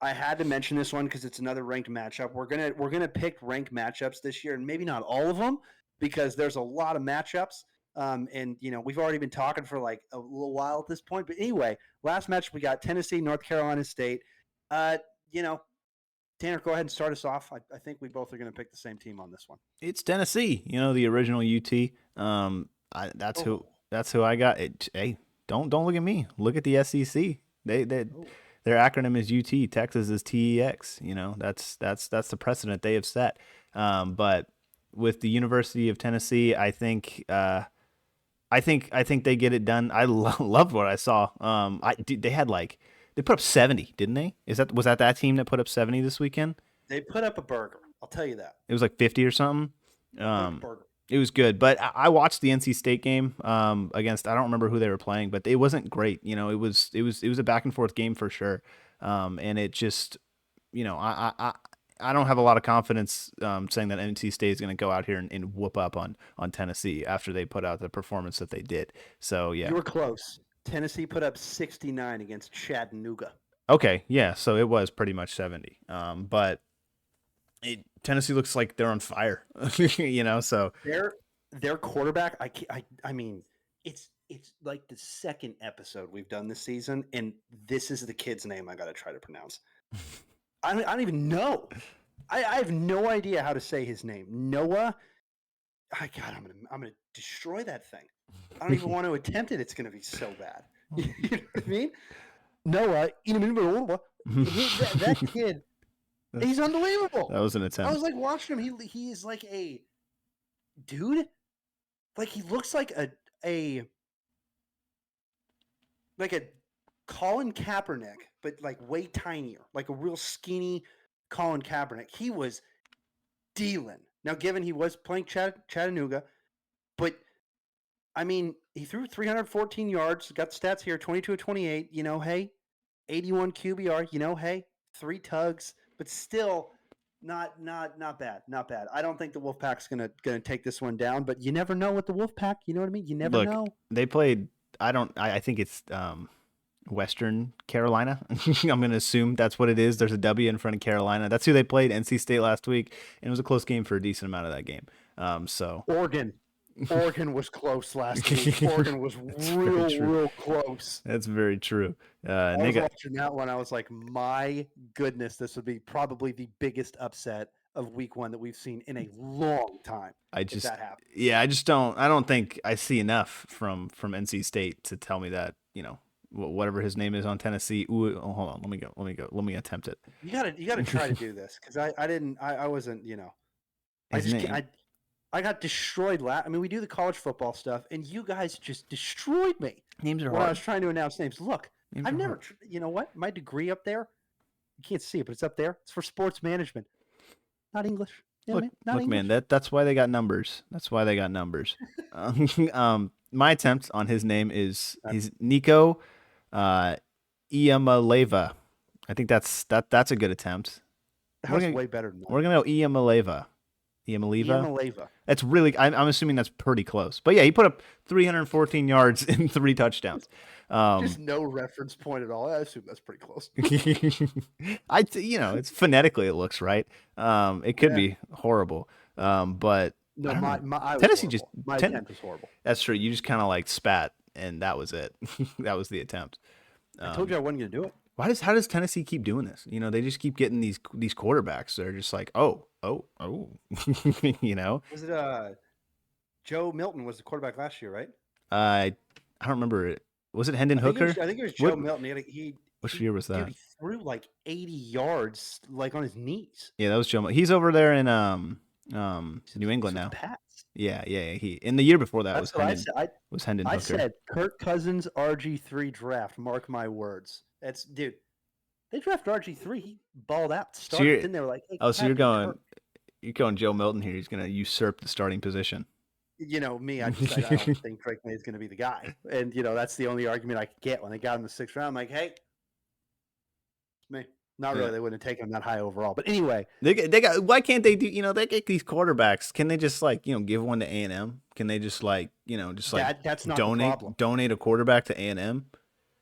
I had to mention this one because it's another ranked matchup. We're gonna pick ranked matchups this year, and maybe not all of them because there's a lot of matchups. And we've already been talking for like a little while at this point. But anyway, last match we got Tennessee, North Carolina State. Tanner, go ahead and start us off. I think we both are going to pick the same team on this one. It's Tennessee, the original UT. That's who I got. Hey, don't look at me. Look at the SEC. Their acronym is UT. Texas is TEX. That's the precedent they have set. But with the University of Tennessee, I think they get it done. I loved what I saw. They put up 70, didn't they? Was that team that put up 70 this weekend? They put up a burger. I'll tell you that. It was like 50 or something. It was good, but I watched the NC State game against, I don't remember who they were playing, but it wasn't great. It was a back and forth game for sure. And it just, I don't have a lot of confidence saying that NC State is going to go out here and whoop up on Tennessee after they put out the performance that they did. So yeah, you were close. Tennessee put up 69 against Chattanooga. Okay, yeah, so it was pretty much 70. But Tennessee looks like they're on fire, So their quarterback, I mean, it's like the second episode we've done this season, and this is the kid's name I got to try to pronounce. I don't even know. I have no idea how to say his name. Noah. I'm gonna destroy that thing. I don't even want to attempt it. It's going to be so bad. You know what I mean? Noah, that kid, he's unbelievable. That was an attempt. I was like watching him. He is like a dude. Like he looks like a Colin Kaepernick, but like way tinier, like a real skinny Colin Kaepernick. He was dealing. Now, given he was playing Chattanooga, but I mean, he threw 314 yards, got the stats here, 22 of 28. Hey, 81 QBR. Hey, 3 tugs, but still not bad, not bad. I don't think the Wolfpack's gonna take this one down, but you never know with the Wolfpack. You know what I mean? You never know. They played. I think it's Western Carolina. I'm going to assume that's what it is. There's a W in front of Carolina. That's who they played, NC State last week, and it was a close game for a decent amount of that game. So Oregon was close last week. Oregon was real close. That's very true. I was watching that one. I was like, my goodness, this would be probably the biggest upset of week 1 that we've seen in a long time. I don't think I see enough from NC State to tell me that, whatever his name is on Tennessee. Ooh, hold on. Let me attempt it. You gotta try to do this. Cause I wasn't, I got destroyed we do the college football stuff and you guys just destroyed me. Names are when hard. I was trying to announce names. Look, I've never, you know what? My degree up there, you can't see it, but it's up there. It's for sports management. Not English. Look, English. man, that's why they got numbers. My attempt on his name is Nico Iamaleava. I think that's a good attempt. That was way better than that. We're gonna go Iamaleava. That's really. I'm assuming that's pretty close. But yeah, he put up 314 yards and 3 touchdowns. Just no reference point at all. I assume that's pretty close. It's phonetically it looks right. It could be horrible. But no, my Tennessee my attempt was horrible. That's true. You just kind of like spat, and that was it. That was the attempt. I told you I wasn't gonna do it. How does Tennessee keep doing this? They just keep getting these quarterbacks. They're just like, oh. Was it Joe Milton was the quarterback last year, right? I don't remember it. Was it Hendon Hooker? I think it was Joe Milton. Which year was that? Dude, he threw like 80 yards, like on his knees. Yeah, that was Joe Milton. He's over there in New England now. Pats. Yeah. He in the year before that was Hendon. Hooker. I said Kirk Cousins RG3 draft. Mark my words. They draft RG3. He balled out. Then they were like, hey, so you're going Joe Milton here. He's going to usurp the starting position. Me, I don't think Drake May is going to be the guy. And, that's the only argument I could get when they got him in the 6th round. I'm like, hey, it's me. Not really. They wouldn't have taken him that high overall. But anyway. They got, why can't they do, they get these quarterbacks. Can they just give one to A&M? Can they just that's not the problem. Donate a quarterback to A&M?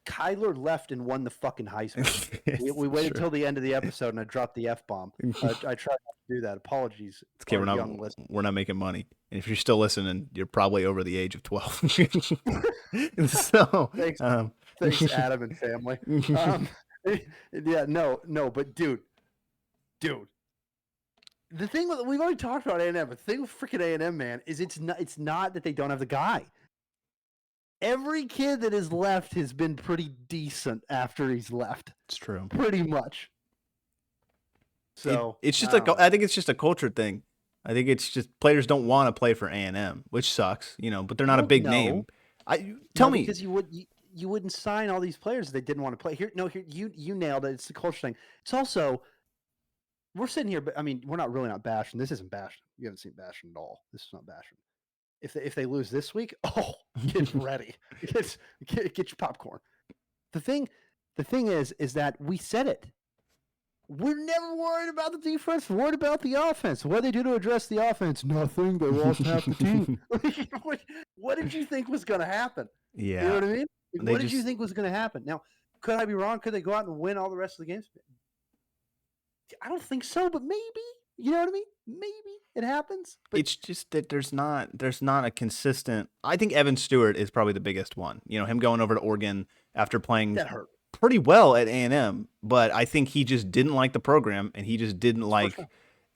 Kyler left and won the fucking Heisman. we waited till the end of the episode and I dropped the F-bomb. I tried not to do that. Apologies. It's okay. We're not making money. And if you're still listening, you're probably over the age of 12. So thanks, Adam and family. But dude, the thing we've already talked about A&M. The thing with freaking A&M, man, is it's not that they don't have the guy. Every kid that has left has been pretty decent after he's left. It's true. Pretty much. So it's just I think it's just a culture thing. I think it's just players don't want to play for A&M, which sucks, but they're not a big name. Tell me, because you wouldn't sign all these players if they didn't want to play. Here you nailed it. It's the culture thing. It's also we're sitting here, but we're not bashing. This isn't bashing. You haven't seen bashing at all. This is not bashing. If they lose this week, get ready. Get your popcorn. The thing is that we said it. We're never worried about the defense. We're worried about the offense. What they do to address the offense? Nothing. They lost half the team. What did you think was going to happen? Yeah. You know what I mean? What did you think was going to happen? Now, could I be wrong? Could they go out and win all the rest of the games? I don't think so, but maybe. You know what I mean? Maybe it happens. But it's just that there's not a consistent. I think Evan Stewart is probably the biggest one. Him going over to Oregon after playing that hurt pretty well at A&M, but I think he just didn't like the program and he just didn't like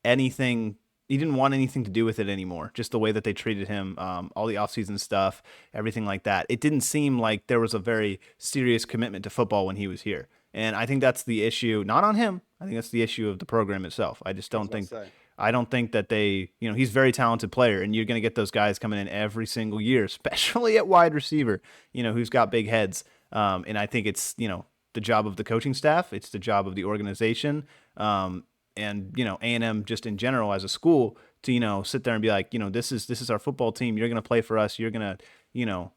anything. He didn't want anything to do with it anymore. Just the way that they treated him, all the offseason stuff, everything like that. It didn't seem like there was a very serious commitment to football when he was here. And I think that's the issue, not on him. I think that's the issue of the program itself. I just don't think that they, he's a very talented player, and you're going to get those guys coming in every single year, especially at wide receiver, who's got big heads. And I think it's, the job of the coaching staff. It's the job of the organization. you know, A&M just in general as a school to, you know, sit there and be like, you know, this is our football team. You're going to play for us. You're going to, you know,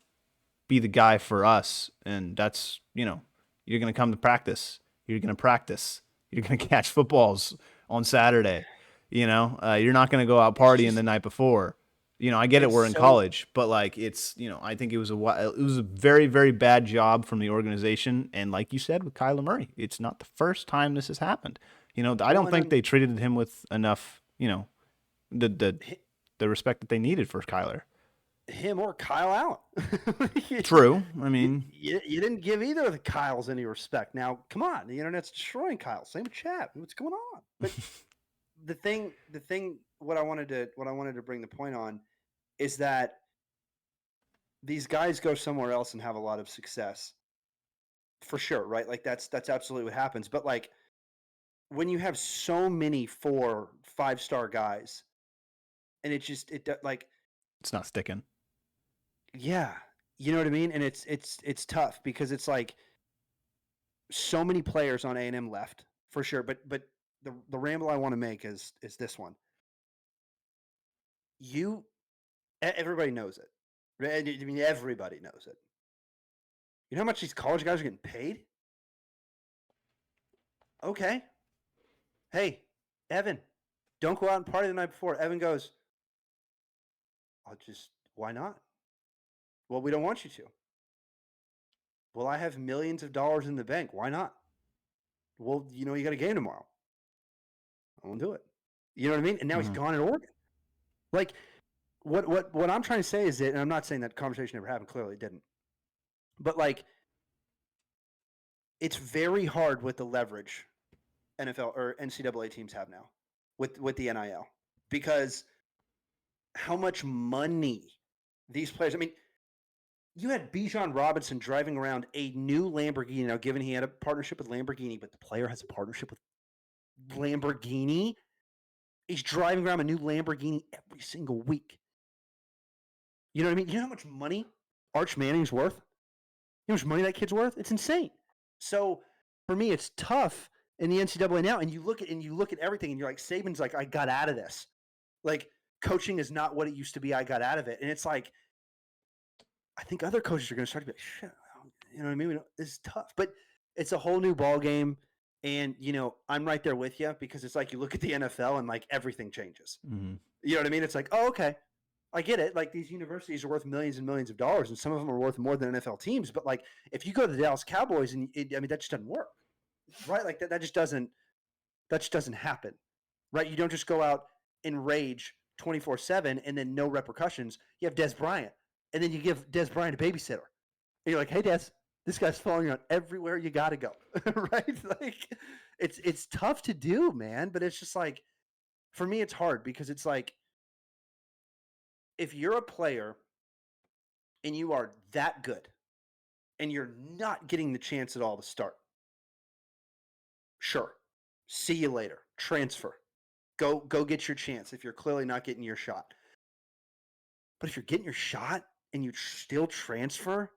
be the guy for us. And that's, you know, you're going to come to practice. You're going to practice. You're going to catch footballs on Saturday. You know, you're not going to go out It's partying just the night before. You know, I get it. it's We're in so college, but like it's, you know, I think it was a very, very bad job from the organization. And like you said with Kyler Murray, it's not the first time this has happened. You know, I well, don't and think they treated him with enough, you know, the the the respect that they needed for Kyler. him or Kyle Allen. you, True. I mean, you didn't give either of the Kyles any respect. Now, come on, the internet's destroying Kyle. Same with Chad. What's going on? But the thing, what I wanted to bring the point on is that these guys go somewhere else and have a lot of success for sure, right? Like that's absolutely what happens. But like when you have so many 4, 5 star guys, and like it's not sticking. yeah, you know what I mean. And it's tough because it's like so many players on A&M left for sure. But the ramble I want to make is this one. Everybody knows it. Right? I mean, everybody knows it. You know how much these college guys are getting paid? Okay. Hey, Evan, don't go out and party the night before. Evan goes, why not? Well, we don't want you to. Well, I have millions of dollars in the bank. Why not? Well, you know, you got a game tomorrow. I won't do it. You know what I mean? And now he's gone at Oregon. Like, what I'm trying to say is that, and I'm not saying that conversation never happened. Clearly, it didn't. But like, it's very hard with the leverage NFL or NCAA teams have now with the NIL because how much money these players. I mean, you had Bijan Robinson driving around a new Lamborghini. Now, given he had a partnership with Lamborghini, but the player has a partnership with Lamborghini, he's driving around a new Lamborghini every single week. You know what I mean? You know how much money Arch Manning's worth? You know how much money that kid's worth? It's insane. So for me, it's tough in the NCAA now. And you look at everything, and you're like, Saban's like, I got out of this. Like, coaching is not what it used to be. I got out of it, and it's like, I think other coaches are going to start to be like, shit, you know what I mean? This is tough, but it's a whole new ball game. And you know, I'm right there with you because it's like you look at the NFL and like everything changes. Mm-hmm. You know what I mean? It's like, oh, okay, I get it. Like these universities are worth millions and millions of dollars, and some of them are worth more than NFL teams. But like, if you go to the Dallas Cowboys, and I mean, that just doesn't work, right? Like that just doesn't happen, right? You don't just go out and rage 24/7 and then no repercussions. You have Des Bryant, and then you give Des Bryant a babysitter, and you're like, hey, Des, this guy's following around everywhere you got to go, right? Like, it's tough to do, man. But it's just like, for me, it's hard because it's like, if you're a player and you are that good and you're not getting the chance at all to start, sure, see you later, transfer, go get your chance if you're clearly not getting your shot. But if you're getting your shot and you still transfer,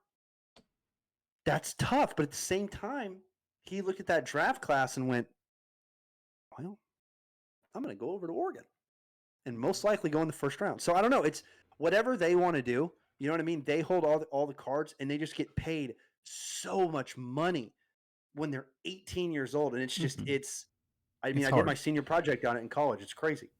that's tough. But at the same time, he looked at that draft class and went, well, I'm going to go over to Oregon and most likely go in the first round. So I don't know. It's whatever they want to do. You know what I mean? They hold all the cards, and they just get paid so much money when they're 18 years old. And it's just, I mean, I did my senior project on it in college. It's crazy.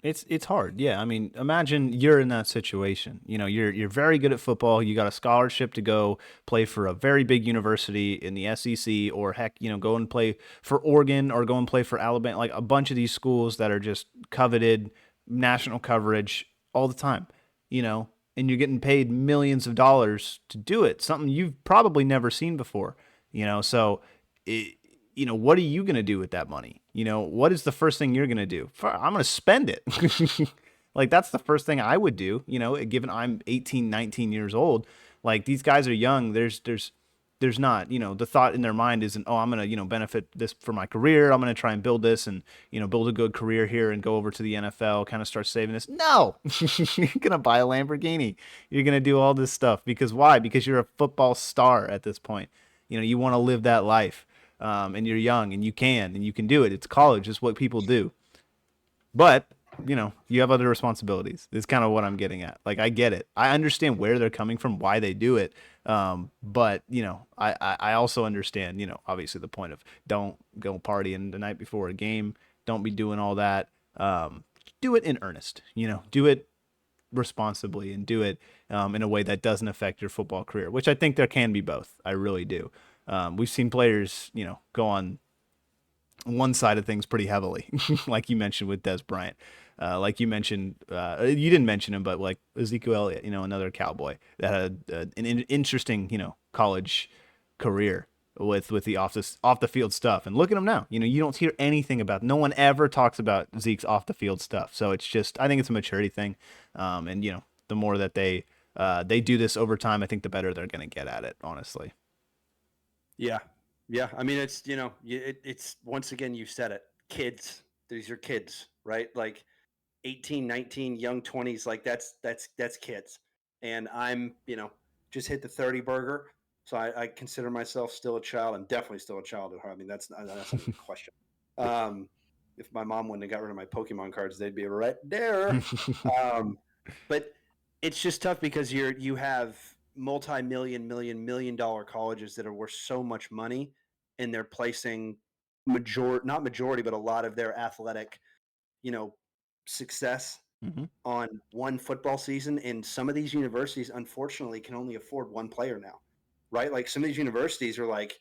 It's hard. Yeah. I mean, imagine you're in that situation. You know, you're very good at football. You got a scholarship to go play for a very big university in the SEC, or heck, you know, go and play for Oregon or go and play for Alabama, like a bunch of these schools that are just coveted national coverage all the time, you know, and you're getting paid millions of dollars to do it, something you've probably never seen before, you know. So you know, what are you going to do with that money? You know, what is the first thing you're going to do? I'm going to spend it. Like, that's the first thing I would do, you know, given I'm 18, 19 years old. Like, these guys are young. There's not, you know, the thought in their mind isn't, oh, I'm going to, you know, benefit this for my career. I'm going to try and build this and, you know, build a good career here and go over to the NFL, kind of start saving this. No, you're going to buy a Lamborghini. You're going to do all this stuff because why? Because you're a football star at this point. You know, you want to live that life. and you're young and you can do it. It's college. It's what people do. But, you have other responsibilities. It's kind of what I'm getting at. Like, I get it. I understand where they're coming from, why they do it. But, I also understand, obviously the point of don't go partying the night before a game. Don't be doing all that. Do it in earnest, do it responsibly and do it in a way that doesn't affect your football career, which I think there can be both. I really do. We've seen players, go on one side of things pretty heavily, like you mentioned with Des Bryant. Like you mentioned, you didn't mention him, but like Ezekiel Elliott, another Cowboy that had an interesting, college career with the off the field stuff. And look at him now. You don't hear anything about. No one ever talks about Zeke's off the field stuff. So it's just, I think it's a maturity thing. And the more that they do this over time, I think the better they're going to get at it. Honestly. Yeah. Yeah. I mean, it's it's once again, you said it. Kids. These are kids, right? Like 18, 19, young 20s. Like that's kids. And I'm just hit the 30 burger. So I consider myself still a child. I'm definitely still a child at heart. I mean, that's not a question. If my mom wouldn't have got rid of my Pokemon cards, they'd be right there. But it's just tough because you have million dollar colleges that are worth so much money, and they're placing not majority, but a lot of their athletic, success on one football season. And some of these universities, unfortunately, can only afford one player now. Right? Like some of these universities are like,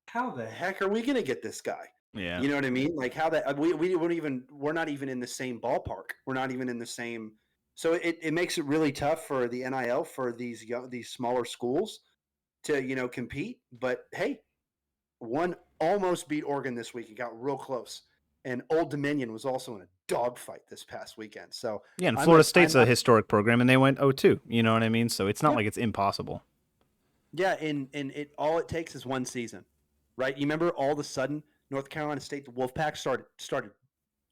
how the heck are we going to get this guy? Yeah. You know what I mean? Like how that we're not even in the same ballpark. We're not even in the same. So it makes it really tough for the NIL for these smaller schools to, compete. But hey, one almost beat Oregon this week. It got real close. And Old Dominion was also in a dogfight this past weekend. So yeah, and Florida State's a historic program, and they went 0-2. You know what I mean? So it's not like it's impossible. Yeah, and it all it takes is one season, right? You remember all of a sudden North Carolina State, the Wolfpack started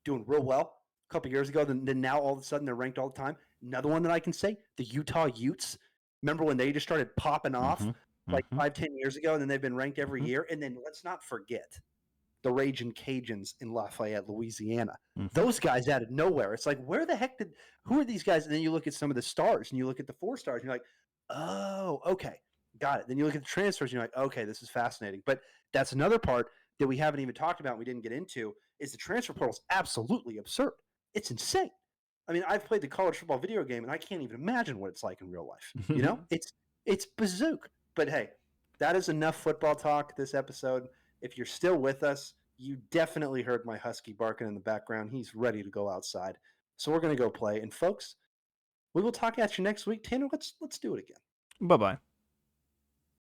doing real well a couple years ago. Then now all of a sudden they're ranked all the time. Another one that I can say, the Utah Utes. Remember when they just started popping off 5-10 years ago, and then they've been ranked every year. And then let's not forget the Ragin' Cajuns in Lafayette, Louisiana. Those guys out of nowhere. It's like, where the heck who are these guys? And then you look at some of the stars, and you look at the 4 stars, and you're like, oh, okay. Got it. Then you look at the transfers, and you're like, okay, this is fascinating. But that's another part that we haven't even talked about, we didn't get into, is the transfer portal is absolutely absurd. It's insane. I mean, I've played the college football video game, and I can't even imagine what it's like in real life. It's bazooka. But hey, that is enough football talk this episode. If you're still with us, you definitely heard my husky barking in the background. He's ready to go outside. So we're going to go play. And folks, we will talk at you next week. Tanner, let's do it again. Bye-bye.